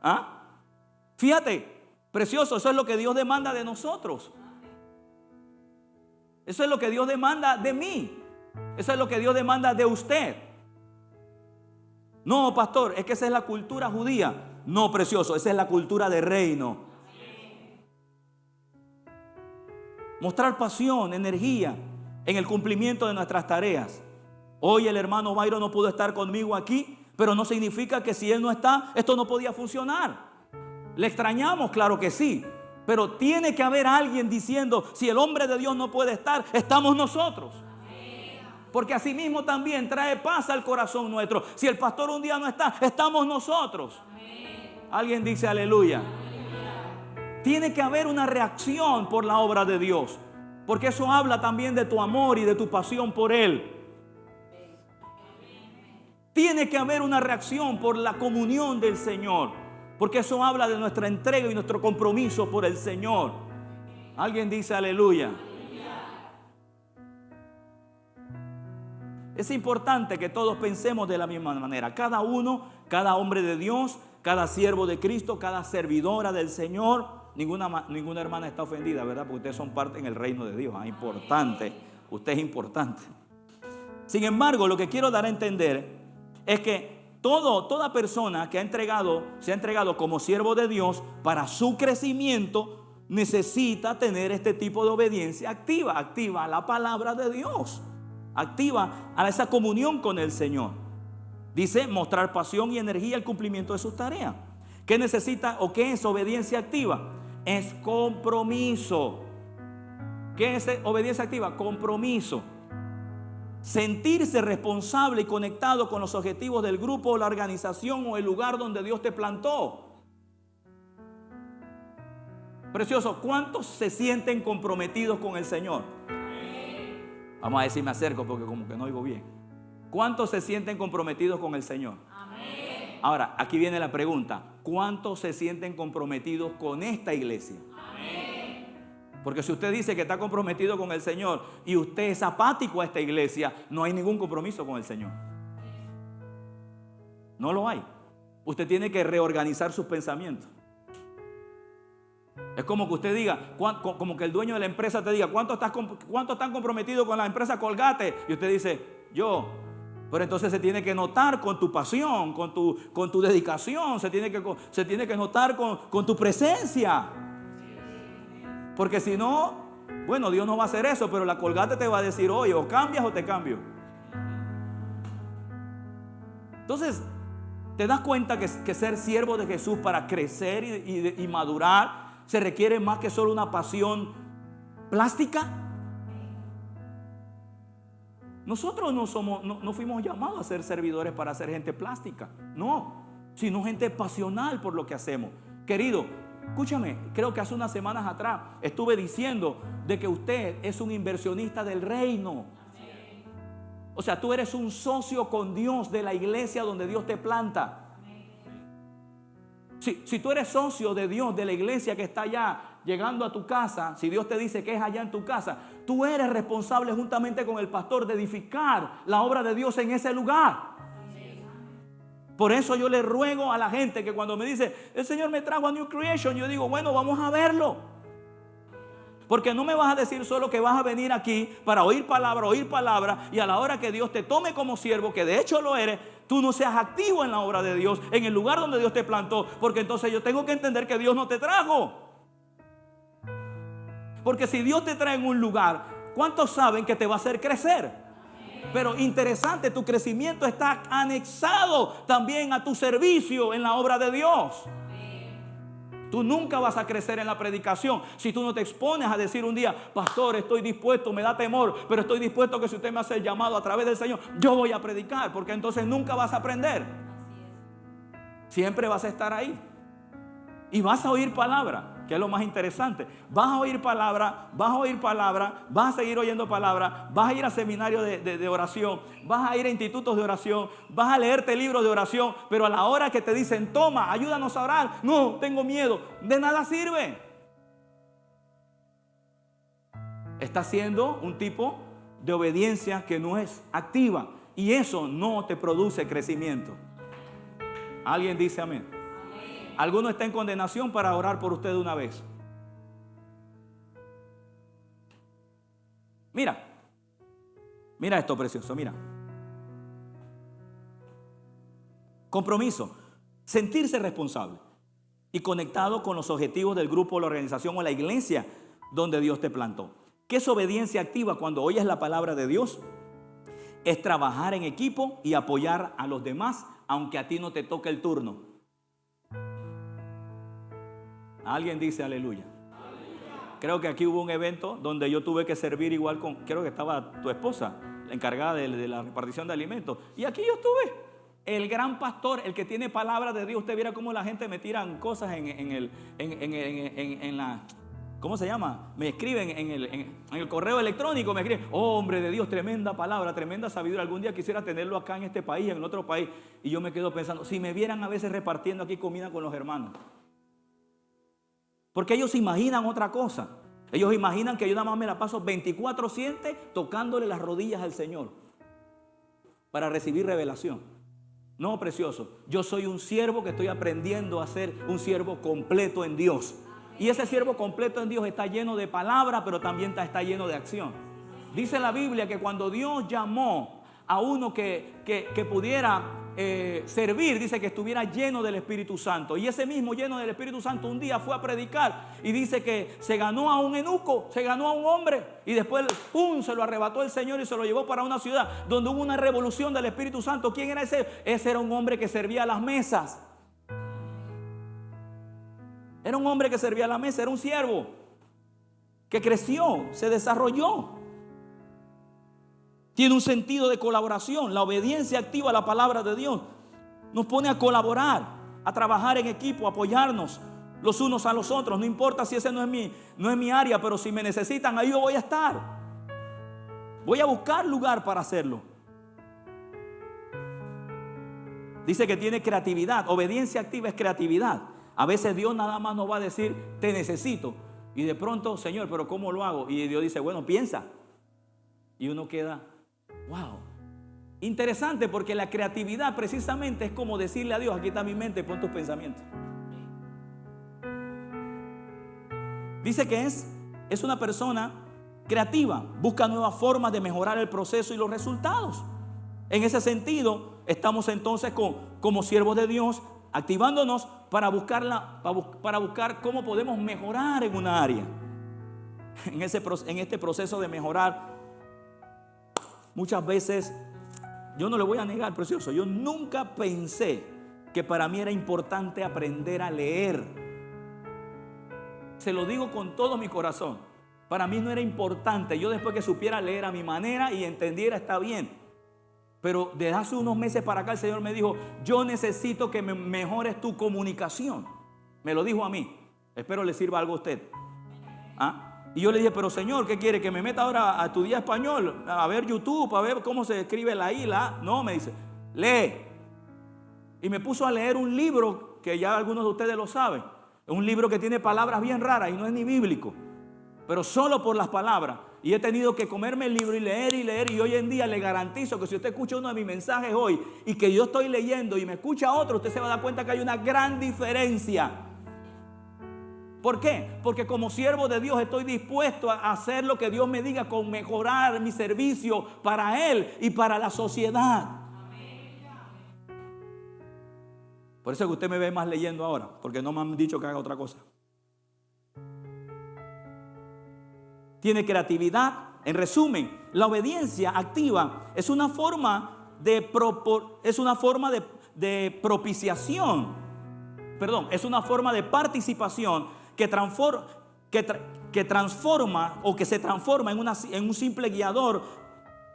¿Ah? Fíjate, precioso, eso es lo que Dios demanda de nosotros. Eso es lo que Dios demanda de mí. Eso es lo que Dios demanda de usted. No, pastor, es que esa es la cultura judía. No, precioso, esa es la cultura de reino. Mostrar pasión, energía en el cumplimiento de nuestras tareas. Hoy el hermano Byron no pudo estar conmigo aquí, pero no significa que si él no está, esto no podía funcionar. ¿Le extrañamos? Claro que sí. Pero tiene que haber alguien diciendo, si el hombre de Dios no puede estar, estamos nosotros. Porque así mismo también trae paz al corazón nuestro. Si el pastor un día no está, estamos nosotros. Alguien dice aleluya. Tiene que haber una reacción por la obra de Dios, porque eso habla también de tu amor y de tu pasión por Él. Tiene que haber una reacción por la comunión del Señor, porque eso habla de nuestra entrega y nuestro compromiso por el Señor. Alguien dice aleluya. Es importante que todos pensemos de la misma manera. Cada uno, cada hombre de Dios, cada siervo de Cristo, cada servidora del Señor. Ninguna hermana está ofendida, ¿verdad? Porque ustedes son parte en el reino de Dios. Importante. Usted es importante. Sin embargo, lo que quiero dar a entender es que toda persona que se ha entregado como siervo de Dios para su crecimiento necesita tener este tipo de obediencia activa a la palabra de Dios, activa a esa comunión con el Señor. Dice mostrar pasión y energía al cumplimiento de sus tareas. ¿Qué necesita o qué es obediencia activa? Es compromiso. ¿Qué es obediencia activa? Compromiso. Sentirse responsable y conectado con los objetivos del grupo, la organización o el lugar donde Dios te plantó. Precioso, ¿cuántos se sienten comprometidos con el Señor? Vamos a ver si me acerco porque como que no oigo bien. ¿Cuántos se sienten comprometidos con el Señor? Amén. Ahora, aquí viene la pregunta. ¿Cuántos se sienten comprometidos con esta iglesia? Amén. Porque si usted dice que está comprometido con el Señor y usted es apático a esta iglesia, no hay ningún compromiso con el Señor. No lo hay. Usted tiene que reorganizar sus pensamientos. Es como que usted diga, como que el dueño de la empresa te diga, ¿cuánto están comprometidos con la empresa Colgate? Y usted dice, yo. Pero entonces se tiene que notar con tu pasión, con tu dedicación, se tiene que notar con tu presencia. Porque si no, bueno, Dios no va a hacer eso, pero la Colgate te va a decir, oye, o cambias o te cambio. Entonces, ¿te das cuenta que ser siervo de Jesús para crecer y madurar se requiere más que solo una pasión plástica? Nosotros no fuimos llamados a ser servidores para ser gente plástica, no, sino gente pasional por lo que hacemos. Querido, escúchame, creo que hace unas semanas atrás estuve diciendo de que usted es un inversionista del reino. O sea, tú eres un socio con Dios de la iglesia donde Dios te planta. Si tú eres socio de Dios, de la iglesia que está allá llegando a tu casa, si Dios te dice que es allá en tu casa, tú eres responsable juntamente con el pastor de edificar la obra de Dios en ese lugar. Por eso yo le ruego a la gente que cuando me dice, el Señor me trajo a New Creation, yo digo, bueno, vamos a verlo. Porque no me vas a decir solo que vas a venir aquí para oír palabra, y a la hora que Dios te tome como siervo, que de hecho lo eres, tú no seas activo en la obra de Dios, en el lugar donde Dios te plantó, porque entonces yo tengo que entender que Dios no te trajo. Porque si Dios te trae en un lugar, ¿cuántos saben que te va a hacer crecer? Pero interesante, tu crecimiento está anexado también a tu servicio en la obra de Dios. Tú nunca vas a crecer en la predicación si tú no te expones a decir un día, pastor, estoy dispuesto, me da temor, pero estoy dispuesto que si usted me hace el llamado a través del Señor, yo voy a predicar, porque entonces nunca vas a aprender. Siempre vas a estar ahí y vas a oír palabra, que es lo más interesante. Vas a oír palabra, vas a seguir oyendo palabra, vas a ir a seminarios de oración, vas a ir a institutos de oración, vas a leerte libros de oración, pero a la hora que te dicen, toma, ayúdanos a orar, no, tengo miedo, de nada sirve. Está haciendo un tipo de obediencia que no es activa, y eso no te produce crecimiento. ¿Alguien dice amén? Alguno está en condenación para orar por usted de una vez. Mira esto precioso, mira. Compromiso, sentirse responsable y conectado con los objetivos del grupo, la organización o la iglesia donde Dios te plantó. ¿Qué es obediencia activa cuando oyes la palabra de Dios? Es trabajar en equipo y apoyar a los demás, aunque a ti no te toque el turno. Alguien dice aleluya. Creo que aquí hubo un evento donde yo tuve que servir igual con, creo que estaba tu esposa, la encargada de la repartición de alimentos. Y aquí yo estuve. El gran pastor, el que tiene palabra de Dios. Usted viera cómo la gente me tiran cosas en la, ¿cómo se llama? Me escriben en el correo electrónico, me escriben, oh, hombre de Dios, tremenda palabra, tremenda sabiduría. Algún día quisiera tenerlo acá en este país, en otro país. Y yo me quedo pensando, si me vieran a veces repartiendo aquí comida con los hermanos. Porque ellos imaginan otra cosa. Ellos imaginan que yo nada más me la paso 24/7 tocándole las rodillas al Señor para recibir revelación. No, precioso. Yo soy un siervo que estoy aprendiendo a ser un siervo completo en Dios. Y ese siervo completo en Dios está lleno de palabra, pero también está lleno de acción. Dice la Biblia que cuando Dios llamó a uno que pudiera servir, dice que estuviera lleno del Espíritu Santo. Y ese mismo lleno del Espíritu Santo un día fue a predicar y dice que se ganó a un eunuco, se ganó a un hombre, y después ¡pum!, se lo arrebató el Señor y se lo llevó para una ciudad donde hubo una revolución del Espíritu Santo. ¿Quién era ese? Ese era un hombre que servía a las mesas. Era un hombre que servía a la mesa, era un siervo que creció, se desarrolló. Tiene un sentido de colaboración. La obediencia activa a la palabra de Dios nos pone a colaborar, a trabajar en equipo, a apoyarnos los unos a los otros. No importa si ese no es mi área, pero si me necesitan, ahí yo voy a estar. Voy a buscar lugar para hacerlo. Dice que tiene creatividad. Obediencia activa es creatividad. A veces Dios nada más nos va a decir, te necesito. Y de pronto, Señor, pero ¿cómo lo hago? Y Dios dice, bueno, piensa. Y uno queda, wow. Interesante, porque la creatividad precisamente es como decirle a Dios, aquí está mi mente, pon tus pensamientos. Dice que es una persona creativa, busca nuevas formas de mejorar el proceso y los resultados. En ese sentido, estamos entonces como siervos de Dios, activándonos para buscar cómo podemos mejorar en una área. En este proceso de mejorar, muchas veces, yo no le voy a negar, precioso, yo nunca pensé que para mí era importante aprender a leer. Se lo digo con todo mi corazón. Para mí no era importante. Yo después que supiera leer a mi manera y entendiera, está bien. Pero desde hace unos meses para acá el Señor me dijo, yo necesito que me mejores tu comunicación. Me lo dijo a mí. Espero le sirva algo a usted. ¿Ah? Y yo le dije, pero Señor, ¿qué quiere? ¿Que me meta ahora a estudiar español? A ver YouTube, a ver cómo se escribe la I, la A. No, me dice, lee. Y me puso a leer un libro que ya algunos de ustedes lo saben. Es un libro que tiene palabras bien raras y no es ni bíblico, pero solo por las palabras. Y he tenido que comerme el libro y leer. Y hoy en día le garantizo que si usted escucha uno de mis mensajes hoy y que yo estoy leyendo y me escucha otro, usted se va a dar cuenta que hay una gran diferencia. ¿Por qué? Porque como siervo de Dios estoy dispuesto a hacer lo que Dios me diga con mejorar mi servicio para Él y para la sociedad. Por eso es que usted me ve más leyendo ahora, porque no me han dicho que haga otra cosa. Tiene creatividad. En resumen, la obediencia activa es una forma de propiciación. Perdón, es una forma de participación que transforma o que se transforma en un simple guiador,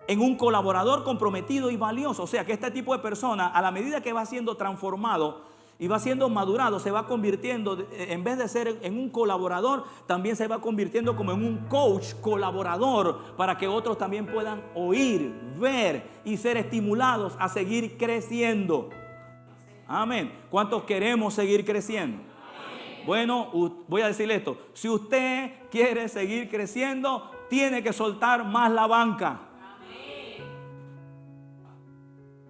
en un colaborador comprometido y valioso. O sea que este tipo de persona, a la medida que va siendo transformado y va siendo madurado, se va convirtiendo, en vez de ser en un colaborador, también se va convirtiendo como en un coach colaborador, para que otros también puedan oír, ver y ser estimulados a seguir creciendo. Amén. ¿Cuántos queremos seguir creciendo? Bueno, voy a decirle esto: si usted quiere seguir creciendo, tiene que soltar más la banca.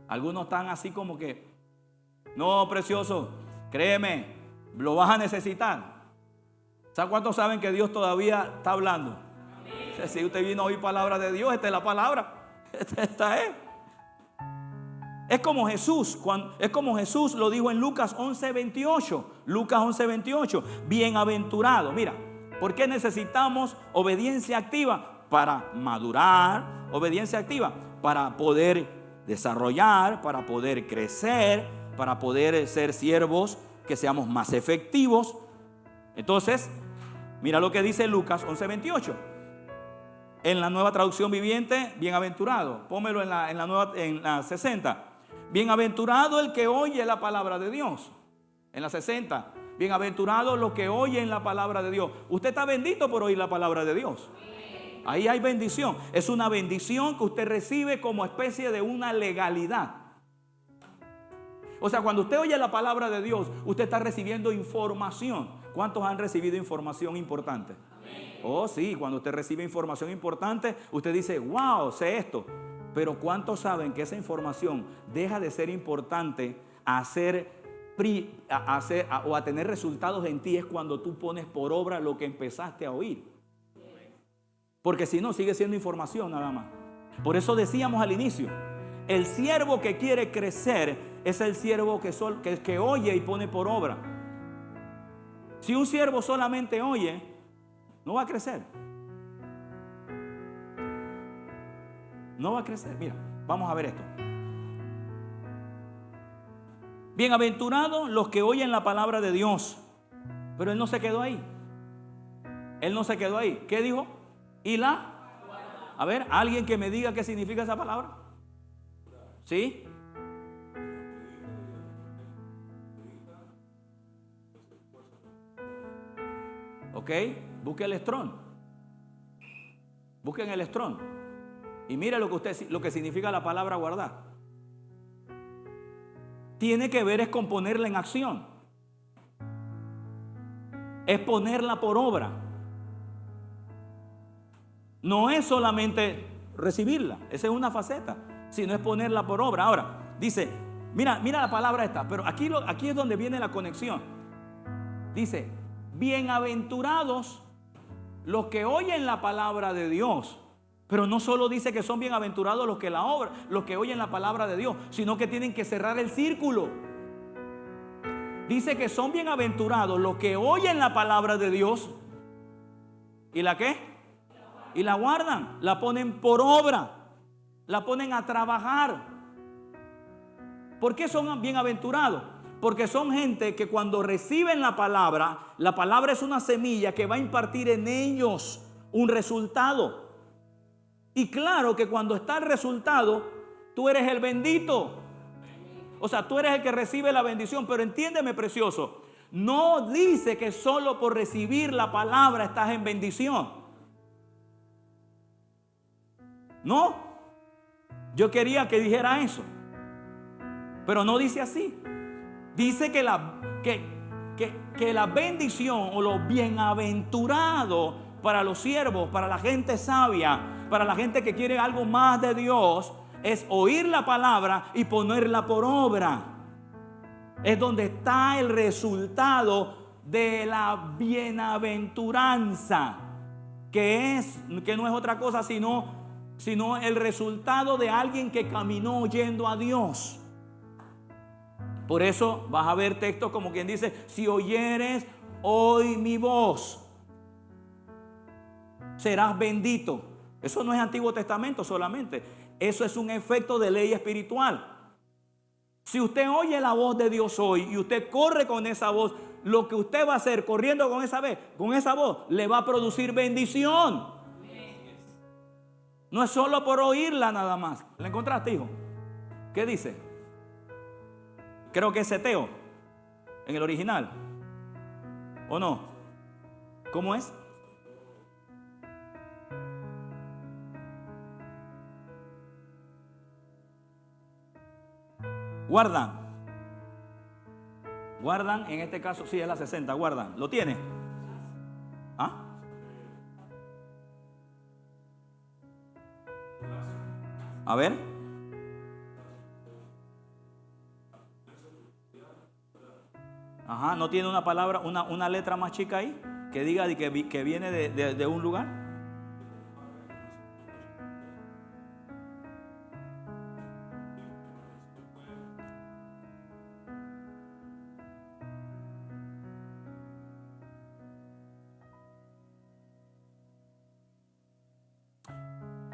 Algunos están así como que: no, precioso, créeme, lo vas a necesitar. ¿Sabe cuántos saben que Dios todavía está hablando? Si usted vino a oír palabra de Dios, esta es la palabra. Esta es. Es como Jesús lo dijo en Lucas 11:28. Lucas 11:28. Bienaventurado. Mira, ¿por qué necesitamos obediencia activa? Para madurar. Obediencia activa para poder desarrollar, para poder crecer, para poder ser siervos que seamos más efectivos. Entonces, mira lo que dice Lucas 11:28. En la Nueva Traducción Viviente, bienaventurado. Pónmelo en la 60. Bienaventurado el que oye la palabra de Dios. En la 60. Bienaventurado los que oyen la palabra de Dios. Usted está bendito por oír la palabra de Dios. Ahí hay bendición. Es una bendición que usted recibe como especie de una legalidad. O sea, cuando usted oye la palabra de Dios, usted está recibiendo información. ¿Cuántos han recibido información importante? Oh, sí, cuando usted recibe información importante, usted dice: wow, sé esto. Pero ¿cuántos saben que esa información deja de ser importante a tener resultados en ti? Es cuando tú pones por obra lo que empezaste a oír. Porque si no, sigue siendo información nada más. Por eso decíamos al inicio: el siervo que quiere crecer es el siervo que oye y pone por obra. Si un siervo solamente oye, no va a crecer. No va a crecer. Mira, vamos a ver esto. Bienaventurados los que oyen la palabra de Dios. Pero él no se quedó ahí. Él no se quedó ahí. ¿Qué dijo? A ver, alguien que me diga qué significa esa palabra. ¿Sí? Ok, busque el Strong. Busquen el Strong. Y mira lo que significa la palabra guardar. Tiene que ver es con ponerla en acción. Es ponerla por obra. No es solamente recibirla, esa es una faceta, sino es ponerla por obra. Ahora, dice, mira la palabra esta, pero aquí es donde viene la conexión. Dice: bienaventurados los que oyen la palabra de Dios. Pero no solo dice que son bienaventurados los que oyen la palabra de Dios, sino que tienen que cerrar el círculo. Dice que son bienaventurados los que oyen la palabra de Dios. ¿Y la qué? Y la guardan, la ponen por obra, la ponen a trabajar. ¿Por qué son bienaventurados? Porque son gente que cuando reciben la palabra es una semilla que va a impartir en ellos un resultado. Y claro que cuando está el resultado, tú eres el bendito. O sea, tú eres el que recibe la bendición. Pero entiéndeme, precioso, no dice que solo por recibir la palabra estás en bendición. No, yo quería que dijera eso, pero no dice así. Dice que que la bendición o lo bienaventurado para los siervos, para la gente sabia, para la gente que quiere algo más de Dios, es oír la palabra y ponerla por obra. Es donde está el resultado de la bienaventuranza, que no es otra cosa sino el resultado de alguien que caminó oyendo a Dios. Por eso vas a ver textos como quien dice: si oyeres hoy mi voz, serás bendito. Eso no es Antiguo Testamento solamente, eso es un efecto de ley espiritual. Si usted oye la voz de Dios hoy y usted corre con esa voz, lo que usted va a hacer corriendo con esa voz le va a producir bendición. No es solo por oírla nada más. ¿La encontraste, hijo? ¿Qué dice? Creo que es seteo en el original, ¿o no? ¿Cómo es? Guardan, en este caso sí es la 60, guardan. ¿Lo tiene? ¿Ah? A ver. Ajá, ¿no tiene una palabra, una letra más chica ahí? Que diga que viene de un lugar.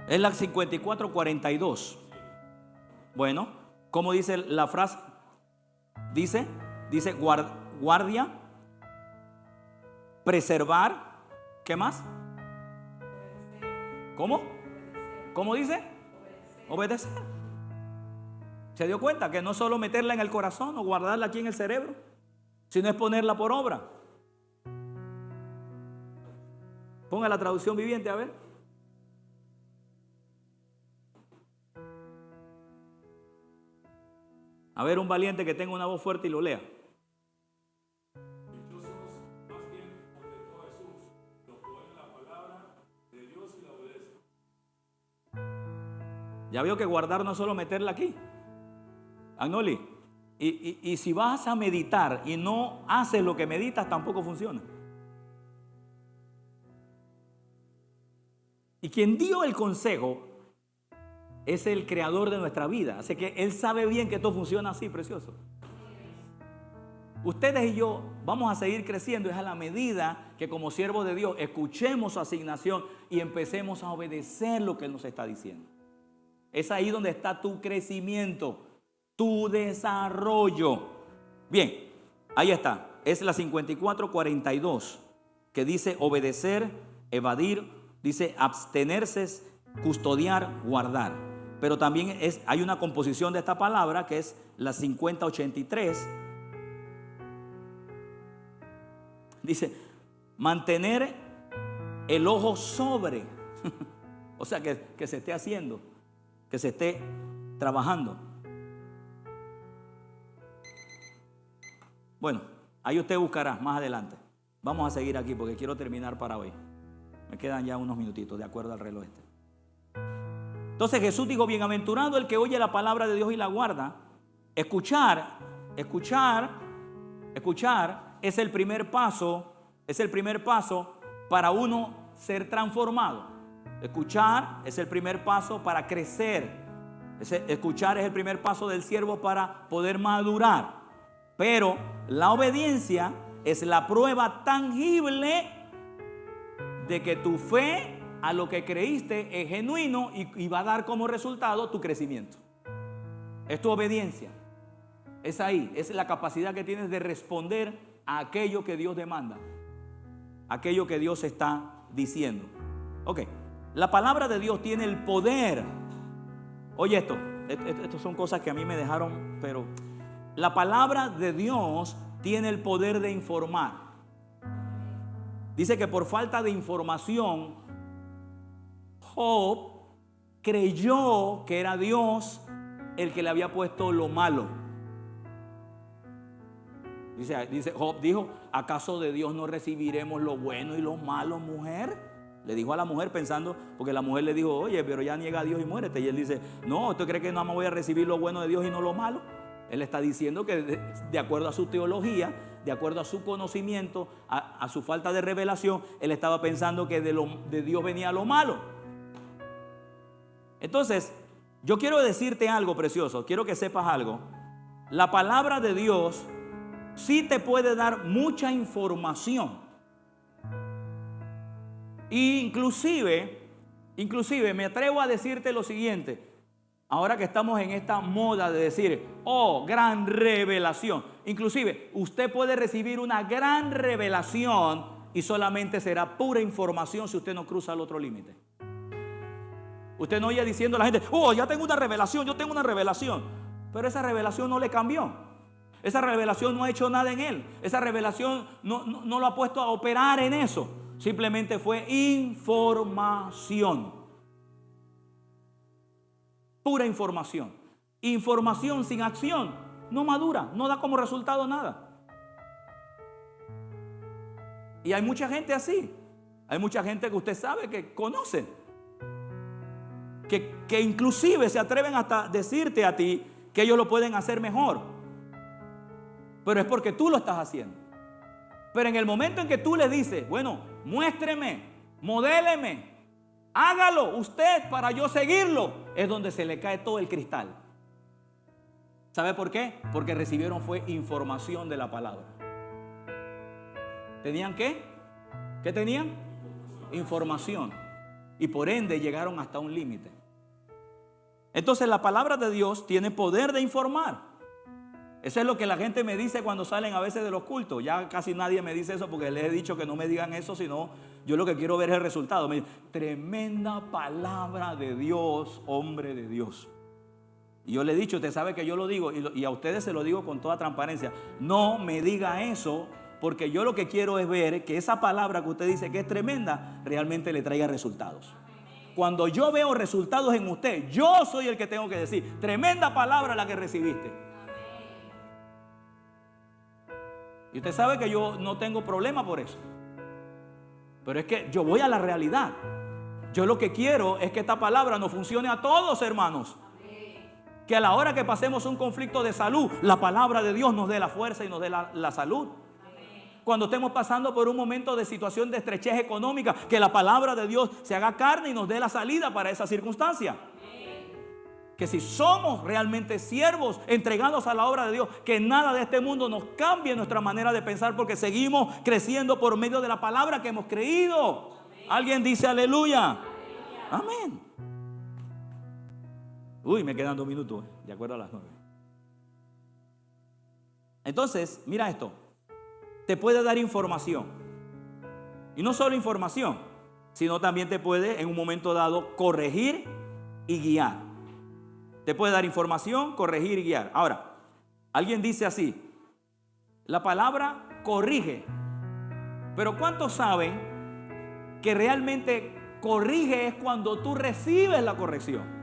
Es la 5442. Bueno, ¿cómo dice la frase? Dice guardia, preservar, ¿qué más? ¿Cómo? ¿Cómo dice? Obedecer. ¿Se dio cuenta que no es solo meterla en el corazón o guardarla aquí en el cerebro, sino es ponerla por obra? Ponga la traducción viviente a ver. A ver, un valiente que tenga una voz fuerte y lo lea. Dichosos más bien contestó Jesús, los que oyen la palabra de Dios y la obedecen. Ya veo que guardar no es solo meterla aquí. Agnoli, y si vas a meditar y no haces lo que meditas, tampoco funciona. Y quien dio el consejo es el creador de nuestra vida. Así que Él sabe bien que esto funciona así, precioso. Ustedes y yo vamos a seguir creciendo es a la medida que como siervos de Dios escuchemos su asignación y empecemos a obedecer lo que Él nos está diciendo. Es ahí donde está tu crecimiento, tu desarrollo. Bien, ahí está. Es la 5442 que dice obedecer, evadir, dice abstenerse, custodiar, guardar. Pero también hay una composición de esta palabra que es la 5083. Dice mantener el ojo sobre. O sea que se esté haciendo, que se esté trabajando. Bueno, ahí usted buscará más adelante. Vamos a seguir aquí porque quiero terminar para hoy. Me quedan ya unos minutitos de acuerdo al reloj este. Entonces Jesús dijo: bienaventurado el que oye la palabra de Dios y la guarda. Escuchar es el primer paso, para uno ser transformado. Escuchar es el primer paso para crecer. Escuchar es el primer paso del siervo para poder madurar. Pero la obediencia es la prueba tangible de que tu fe a lo que creíste es genuino y va a dar como resultado tu crecimiento. Es tu obediencia. Es ahí, es la capacidad que tienes de responder a aquello que Dios demanda, aquello que Dios está diciendo. Ok, la palabra de Dios tiene el poder. Oye esto son cosas que a mí me dejaron, pero la palabra de Dios tiene el poder de informar. Dice que por falta de información, Job creyó que era Dios el que le había puesto lo malo. Dice Job, dijo, ¿acaso de Dios no recibiremos lo bueno y lo malo, mujer? Le dijo a la mujer pensando, porque la mujer le dijo, oye, pero ya niega a Dios y muérete. Y él dice, no, ¿usted cree que no me voy a recibir lo bueno de Dios y no lo malo? Él está diciendo que de acuerdo a su teología, de acuerdo a su conocimiento, a su falta de revelación, él estaba pensando que de Dios venía lo malo. Entonces, yo quiero decirte algo precioso, quiero que sepas algo. La palabra de Dios sí te puede dar mucha información. Inclusive me atrevo a decirte lo siguiente. Ahora que estamos en esta moda de decir, oh, gran revelación. Inclusive usted puede recibir una gran revelación y solamente será pura información si usted no cruza el otro límite. Usted no oye diciendo a la gente, oh, ya tengo una revelación, yo tengo una revelación. Pero esa revelación no le cambió. Esa revelación no ha hecho nada en él. Esa revelación no lo ha puesto a operar en eso. Simplemente fue información. Pura información. Información sin acción no madura, no da como resultado nada. Y hay mucha gente así. Hay mucha gente que usted sabe que conoce. Que inclusive se atreven hasta decirte a ti que ellos lo pueden hacer mejor. Pero es porque tú lo estás haciendo. Pero en el momento en que tú le dices, bueno, muéstreme, modéleme, hágalo usted para yo seguirlo, es donde se le cae todo el cristal. ¿Sabe por qué? Porque recibieron fue información de la palabra. ¿Tenían qué? ¿Qué tenían? Información. Y por ende llegaron hasta un límite. Entonces la palabra de Dios tiene poder de informar. Eso es lo que la gente me dice cuando salen a veces de los cultos. Ya casi nadie me dice eso porque les he dicho que no me digan eso, sino yo lo que quiero ver es el resultado. Me dicen, tremenda palabra de Dios, hombre de Dios. Y yo le he dicho, usted sabe que yo lo digo y a ustedes se lo digo con toda transparencia. No me diga eso porque yo lo que quiero es ver que esa palabra que usted dice que es tremenda realmente le traiga resultados. Cuando yo veo resultados en usted, yo soy el que tengo que decir, tremenda palabra la que recibiste. Y usted sabe que yo no tengo problema por eso. Pero es que yo voy a la realidad. Yo lo que quiero es que esta palabra nos funcione a todos, hermanos. Que a la hora que pasemos un conflicto de salud, la palabra de Dios nos dé la fuerza y nos dé la salud. Cuando estemos pasando por un momento de situación de estrechez económica, que la palabra de Dios se haga carne y nos dé la salida para esa circunstancia. Que si somos realmente siervos entregados a la obra de Dios, que nada de este mundo nos cambie nuestra manera de pensar, porque seguimos creciendo por medio de la palabra que hemos creído. ¿Alguien dice aleluya? Amén. Uy, me quedan 2 minutos, de acuerdo a las 9. Entonces, mira esto. Te puede dar información. Y no solo información, sino también te puede en un momento dado corregir y guiar. Te puede dar información, corregir y guiar. Ahora, alguien dice así, la palabra corrige. Pero ¿cuántos saben que realmente corrige es cuando tú recibes la corrección?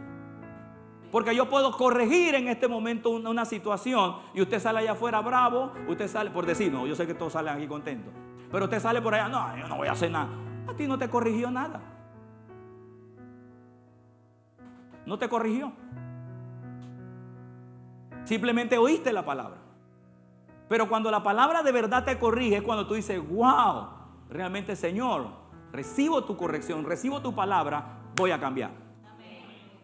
Porque yo puedo corregir en este momento una situación y usted sale allá afuera bravo, usted sale, por decir, no, yo sé que todos salen aquí contentos, pero usted sale por allá, no, yo no voy a hacer nada. A ti no te corrigió nada. No te corrigió. Simplemente oíste la palabra. Pero cuando la palabra de verdad te corrige es cuando tú dices, wow, realmente Señor, recibo tu corrección, recibo tu palabra, voy a cambiar.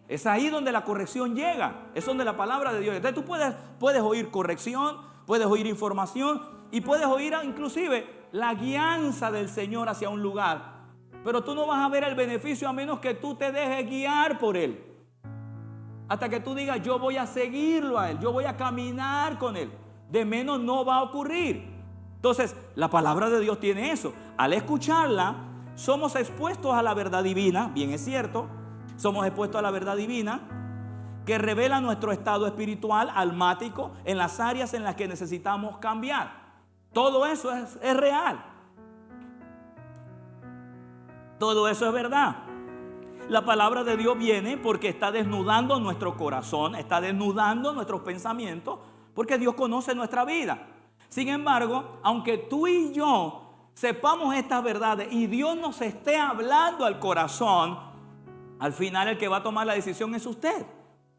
Es ahí donde la corrección llega. Es donde la palabra de Dios. Entonces tú puedes oír corrección, puedes oír información y puedes oír inclusive la guianza del Señor hacia un lugar. Pero tú no vas a ver el beneficio a menos que tú te dejes guiar por Él. Hasta que tú digas, yo voy a seguirlo a Él, yo voy a caminar con Él. De menos no va a ocurrir. Entonces, la palabra de Dios tiene eso. Al escucharla, somos expuestos a la verdad divina, bien es cierto. Somos expuestos a la verdad divina que revela nuestro estado espiritual, almático, en las áreas en las que necesitamos cambiar. Todo eso es real. Todo eso es verdad. La palabra de Dios viene porque está desnudando nuestro corazón, está desnudando nuestros pensamientos, porque Dios conoce nuestra vida. Sin embargo, aunque tú y yo sepamos estas verdades y Dios nos esté hablando al corazón, al final el que va a tomar la decisión es usted.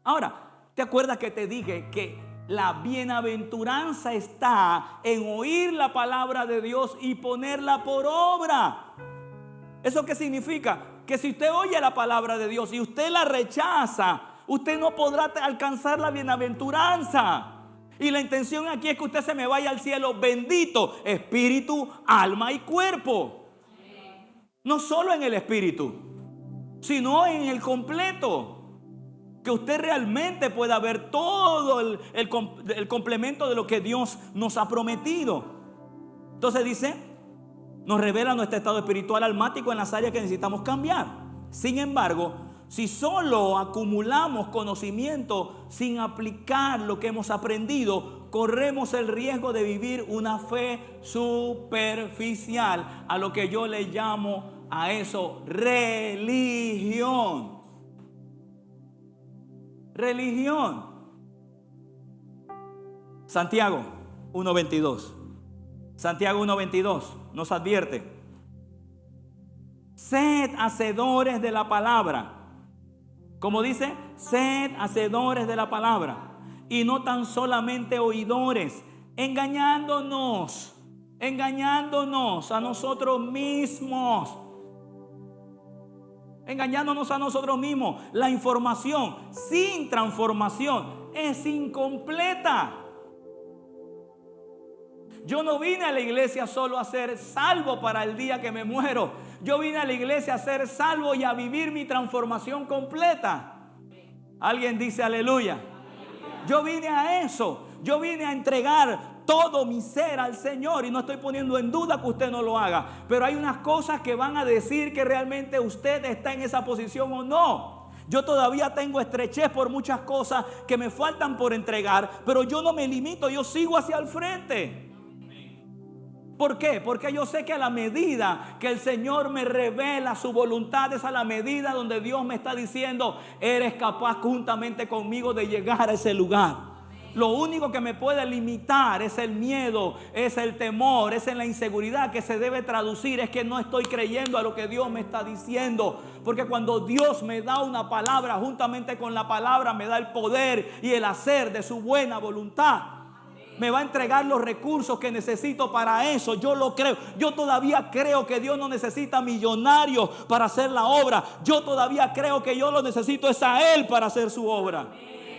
Ahora, ¿te acuerdas que te dije que la bienaventuranza está en oír la palabra de Dios y ponerla por obra? ¿Eso qué significa? Que si usted oye la palabra de Dios y usted la rechaza, usted no podrá alcanzar la bienaventuranza. Y la intención aquí es que usted se me vaya al cielo bendito, espíritu, alma y cuerpo. No solo en el espíritu, sino en el completo. Que usted realmente pueda ver todo el complemento de lo que Dios nos ha prometido. Entonces dice, nos revela nuestro estado espiritual almático en las áreas que necesitamos cambiar. Sin embargo, si solo acumulamos conocimiento sin aplicar lo que hemos aprendido, corremos el riesgo de vivir una fe superficial, a lo que yo le llamo a eso religión. Religión. Santiago 1:22. Santiago 1:22 nos advierte: sed hacedores de la palabra. Como dice, sed hacedores de la palabra y no tan solamente oidores, engañándonos a nosotros mismos. Engañándonos a nosotros mismos. La información sin transformación es incompleta. Yo no vine a la iglesia solo a ser salvo para el día que me muero. Yo vine a la iglesia a ser salvo y a vivir mi transformación completa. Alguien dice aleluya. Yo vine a eso. Yo vine a entregar todo mi ser al Señor, y no estoy poniendo en duda que usted no lo haga, pero hay unas cosas que van a decir que realmente usted está en esa posición o no. Yo todavía tengo estrechez por muchas cosas que me faltan por entregar, pero yo no me limito, yo sigo hacia el frente. ¿Por qué? Porque yo sé que a la medida que el Señor me revela su voluntad, es a la medida donde Dios me está diciendo, eres capaz juntamente conmigo de llegar a ese lugar. Lo único que me puede limitar es el miedo, es el temor, es en la inseguridad que se debe traducir. Es que no estoy creyendo a lo que Dios me está diciendo. Porque cuando Dios me da una palabra, juntamente con la palabra me da el poder y el hacer de su buena voluntad. Me va a entregar los recursos que necesito para eso. Yo lo creo. Yo todavía creo que Dios no necesita millonarios para hacer la obra. Yo todavía creo que yo lo necesito es a Él para hacer su obra.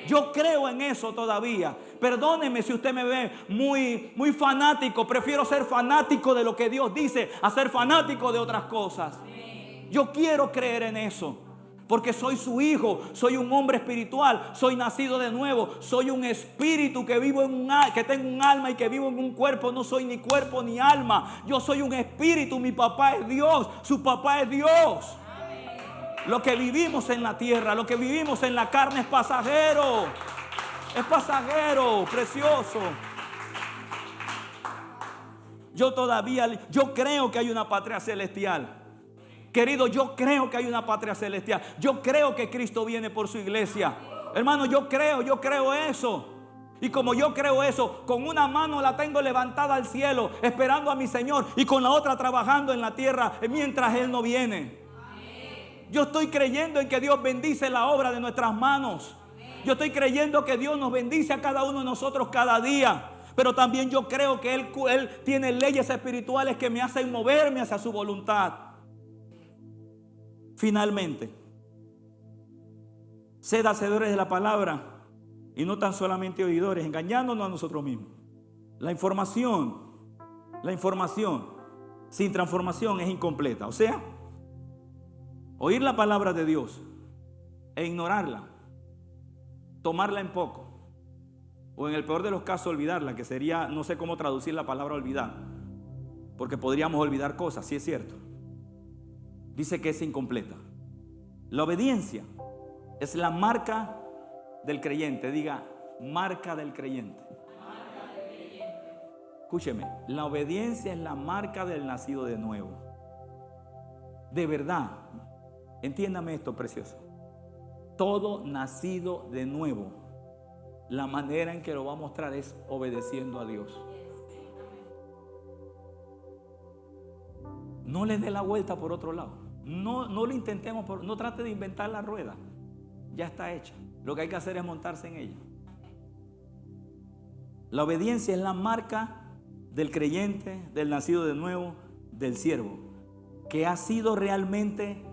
Yo creo en eso todavía. Perdóneme si usted me ve muy fanático. Prefiero ser fanático de lo que Dios dice a ser fanático de otras cosas. Yo quiero creer en eso, porque soy su hijo, soy un hombre espiritual, soy nacido de nuevo, soy un espíritu que vivo que tengo un alma y que vivo en un cuerpo. No soy ni cuerpo ni alma. Yo soy un espíritu. Mi papá es Dios, su papá es Dios. Lo que vivimos en la tierra, lo que vivimos en la carne es pasajero. Es pasajero, precioso. Yo creo que hay una patria celestial. Querido, yo creo que hay una patria celestial. Yo creo que Cristo viene por su iglesia. Hermano, yo creo eso. Y como yo creo eso, con una mano la tengo levantada al cielo, esperando a mi Señor, y con la otra trabajando en la tierra mientras Él no viene. Yo estoy creyendo en que Dios bendice la obra de nuestras manos. Yo estoy creyendo que Dios nos bendice a cada uno de nosotros cada día. Pero también yo creo que Él tiene leyes espirituales que me hacen moverme hacia su voluntad. Finalmente, sed hacedores de la palabra y no tan solamente oidores, engañándonos a nosotros mismos. La información sin transformación es incompleta. O sea, oír la palabra de Dios e ignorarla, tomarla en poco, o en el peor de los casos olvidarla, que sería, no sé cómo traducir la palabra olvidar, porque podríamos olvidar cosas, sí es cierto. Dice que es incompleta. La obediencia es la marca del creyente. Diga, marca del creyente. Escúcheme, la obediencia es la marca del nacido de nuevo. De verdad, entiéndame esto, precioso. Todo nacido de nuevo, la manera en que lo va a mostrar es obedeciendo a Dios. No le dé la vuelta por otro lado. No lo intentemos, no trate de inventar la rueda. Ya está hecha. Lo que hay que hacer es montarse en ella. La obediencia es la marca del creyente, del nacido de nuevo, del siervo, que ha sido realmente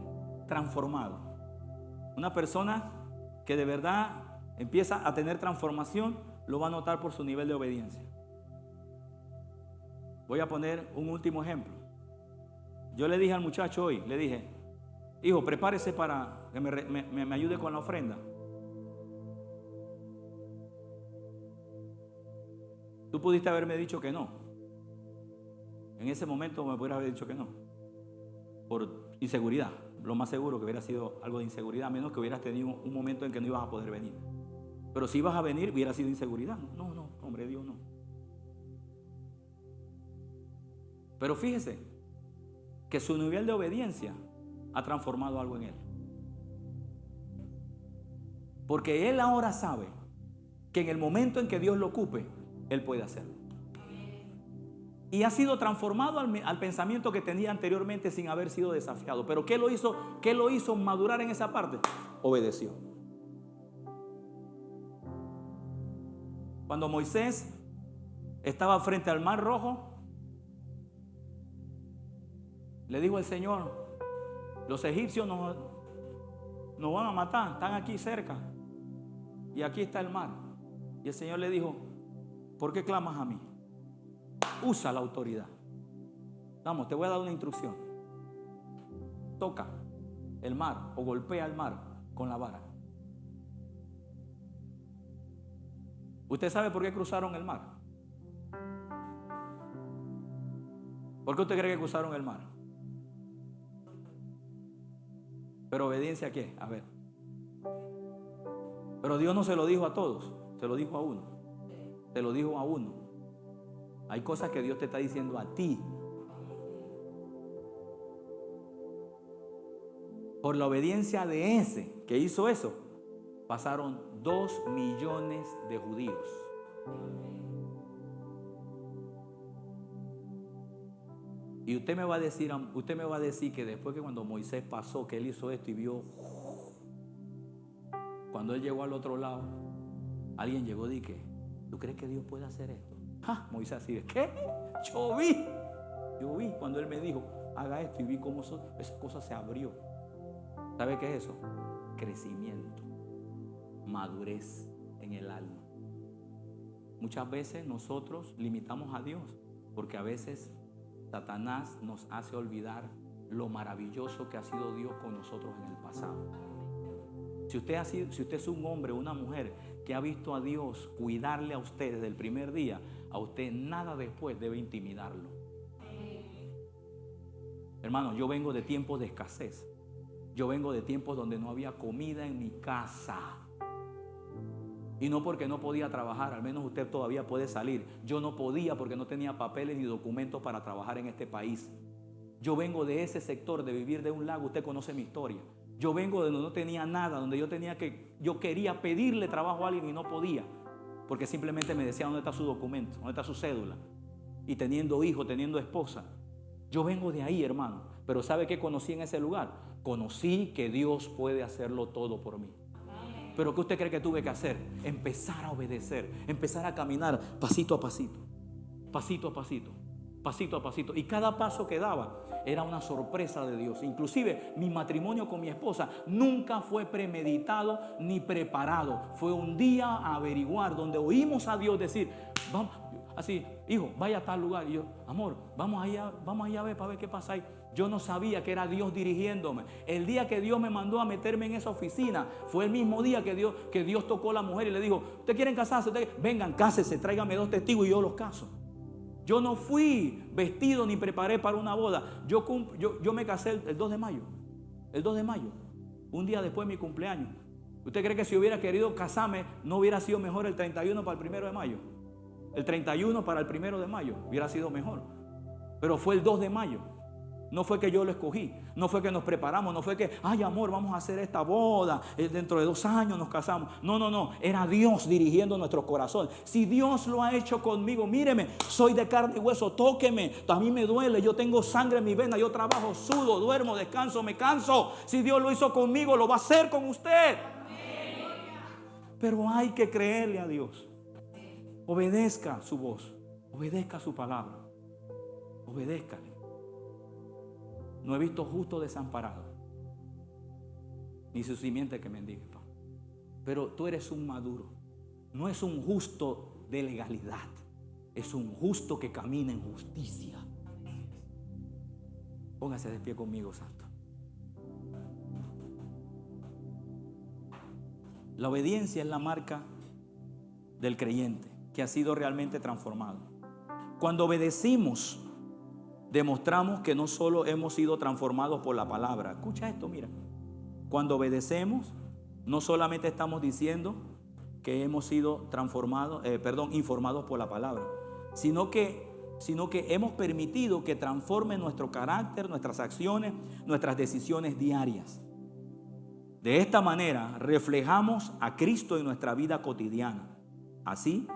transformado. Una persona que de verdad empieza a tener transformación, lo va a notar por su nivel de obediencia. Voy a poner un último ejemplo. Yo le dije al muchacho hoy, le dije, hijo, prepárese para que me ayude con la ofrenda. Tú pudiste haberme dicho que no. En ese momento me pudieras haber dicho que no. Por inseguridad. Lo más seguro que hubiera sido algo de inseguridad, a menos que hubieras tenido un momento en que no ibas a poder venir. Pero si ibas a venir, hubiera sido inseguridad. No, hombre, Dios no. Pero fíjese que su nivel de obediencia ha transformado algo en él. Porque él ahora sabe que en el momento en que Dios lo ocupe, él puede hacerlo. Y ha sido transformado al pensamiento que tenía anteriormente sin haber sido desafiado. Pero ¿qué lo hizo madurar en esa parte? Obedeció. Cuando Moisés estaba frente al Mar Rojo, le dijo el Señor, los egipcios nos van a matar, están aquí cerca y aquí está el mar. Y el Señor le dijo, ¿por qué clamas a mí? Usa la autoridad. Vamos, te voy a dar una instrucción. Toca el mar o golpea el mar con la vara. ¿Usted sabe por qué cruzaron el mar? ¿Por qué usted cree que cruzaron el mar? ¿Pero obediencia a qué? A ver. Pero Dios no se lo dijo a todos, se lo dijo a uno. Se lo dijo a uno. Hay cosas que Dios te está diciendo a ti. Por la obediencia de ese que hizo eso, pasaron 2 millones de judíos. Y usted me va a decir que después que cuando Moisés pasó, que él hizo esto y vio, cuando él llegó al otro lado, alguien llegó y dije, ¿tú crees que Dios puede hacer esto? Moisés así de, ¿qué? Yo vi cuando él me dijo, haga esto, y vi cómo esa cosa se abrió. ¿Sabe qué es eso? Crecimiento, madurez en el alma. Muchas veces nosotros limitamos a Dios porque a veces Satanás nos hace olvidar lo maravilloso que ha sido Dios con nosotros en el pasado. Si usted es un hombre o una mujer que ha visto a Dios cuidarle a usted desde el primer día, a usted nada después debe intimidarlo. Hermano, yo vengo de tiempos de escasez. Yo vengo de tiempos donde no había comida en mi casa. Y no porque no podía trabajar, al menos usted todavía puede salir. Yo no podía porque no tenía papeles ni documentos para trabajar en este país. Yo vengo de ese sector de vivir de un lago, usted conoce mi historia. Yo vengo de donde no tenía nada, donde yo quería pedirle trabajo a alguien y no podía. Porque simplemente me decía, ¿dónde está su documento? ¿Dónde está su cédula? Y teniendo hijo, teniendo esposa. Yo vengo de ahí, hermano. Pero ¿sabe qué conocí en ese lugar? Conocí que Dios puede hacerlo todo por mí. Pero ¿qué usted cree que tuve que hacer? Empezar a obedecer, empezar a caminar pasito a pasito, pasito a pasito, pasito a pasito. Y cada paso que daba era una sorpresa de Dios. Inclusive mi matrimonio con mi esposa nunca fue premeditado ni preparado. Fue un día a averiguar, donde oímos a Dios decir, vamos, así, hijo, vaya a tal lugar. Y yo, amor, vamos allá a ver para ver qué pasa ahí. Yo no sabía que era Dios dirigiéndome. El día que Dios me mandó a meterme en esa oficina fue el mismo día que Dios tocó a la mujer y le dijo, ¿ustedes quieren casarse? Vengan, cásense, tráiganme 2 testigos y yo los caso. Yo no fui vestido ni preparé para una boda. Yo me casé el 2 de mayo. El 2 de mayo, un día después de mi cumpleaños. ¿Usted cree que si hubiera querido casarme no hubiera sido mejor el 31 para el 1 de mayo? El 31 para el 1 de mayo hubiera sido mejor. Pero fue el 2 de mayo. No fue que yo lo escogí, no fue que nos preparamos, no fue que, ay amor, vamos a hacer esta boda, dentro de 2 años nos casamos. No, era Dios dirigiendo nuestro corazón. Si Dios lo ha hecho conmigo, míreme, soy de carne y hueso, tóqueme, a mí me duele, yo tengo sangre en mi vena, yo trabajo, sudo, duermo, descanso, me canso. Si Dios lo hizo conmigo, lo va a hacer con usted. Pero hay que creerle a Dios. Obedezca su voz, obedezca su palabra, obedézcale. No he visto justo desamparado, ni su simiente que mendigue pan. Pero tú eres un maduro. No es un justo de legalidad, es un justo que camina en justicia. Póngase de pie conmigo, santo. La obediencia es la marca del creyente que ha sido realmente transformado. Cuando obedecimos, demostramos que no solo hemos sido transformados por la palabra. Escucha esto, mira. Cuando obedecemos, no solamente estamos diciendo que hemos sido informados por la palabra, sino que hemos permitido que transforme nuestro carácter, nuestras acciones, nuestras decisiones diarias. De esta manera reflejamos a Cristo en nuestra vida cotidiana. Así,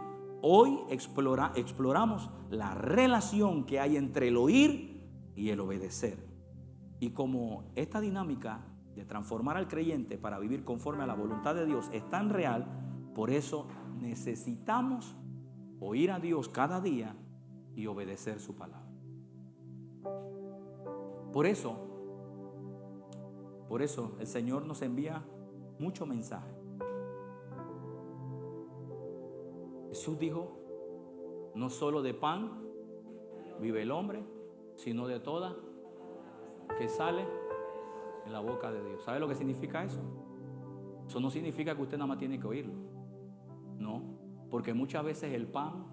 hoy exploramos la relación que hay entre el oír y el obedecer. Y como esta dinámica de transformar al creyente para vivir conforme a la voluntad de Dios es tan real, por eso necesitamos oír a Dios cada día y obedecer su palabra. Por eso el Señor nos envía muchos mensajes. Jesús dijo, no solo de pan vive el hombre, sino de toda que sale en la boca de Dios. ¿Sabe lo que significa eso? Eso no significa que usted nada más tiene que oírlo. No, porque muchas veces el pan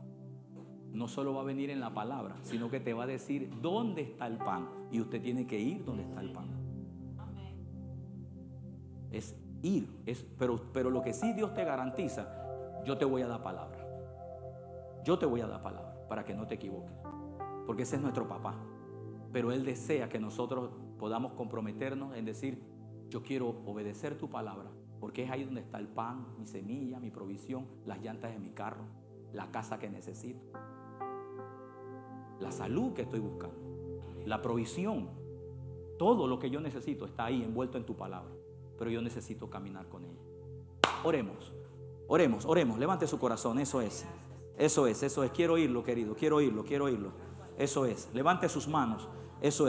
no solo va a venir en la palabra, sino que te va a decir dónde está el pan. Y usted tiene que ir donde está el pan. Es ir, pero lo que sí Dios te garantiza, yo te voy a dar palabra. Yo te voy a dar palabra para que no te equivoques, porque ese es nuestro papá. Pero Él desea que nosotros podamos comprometernos en decir, yo quiero obedecer tu palabra, porque es ahí donde está el pan, mi semilla, mi provisión, las llantas de mi carro, la casa que necesito, la salud que estoy buscando, la provisión. Todo lo que yo necesito está ahí envuelto en tu palabra, pero yo necesito caminar con ella. Oremos, levante su corazón, eso es. Quiero oírlo, querido, quiero oírlo. Eso es, levante sus manos, eso es.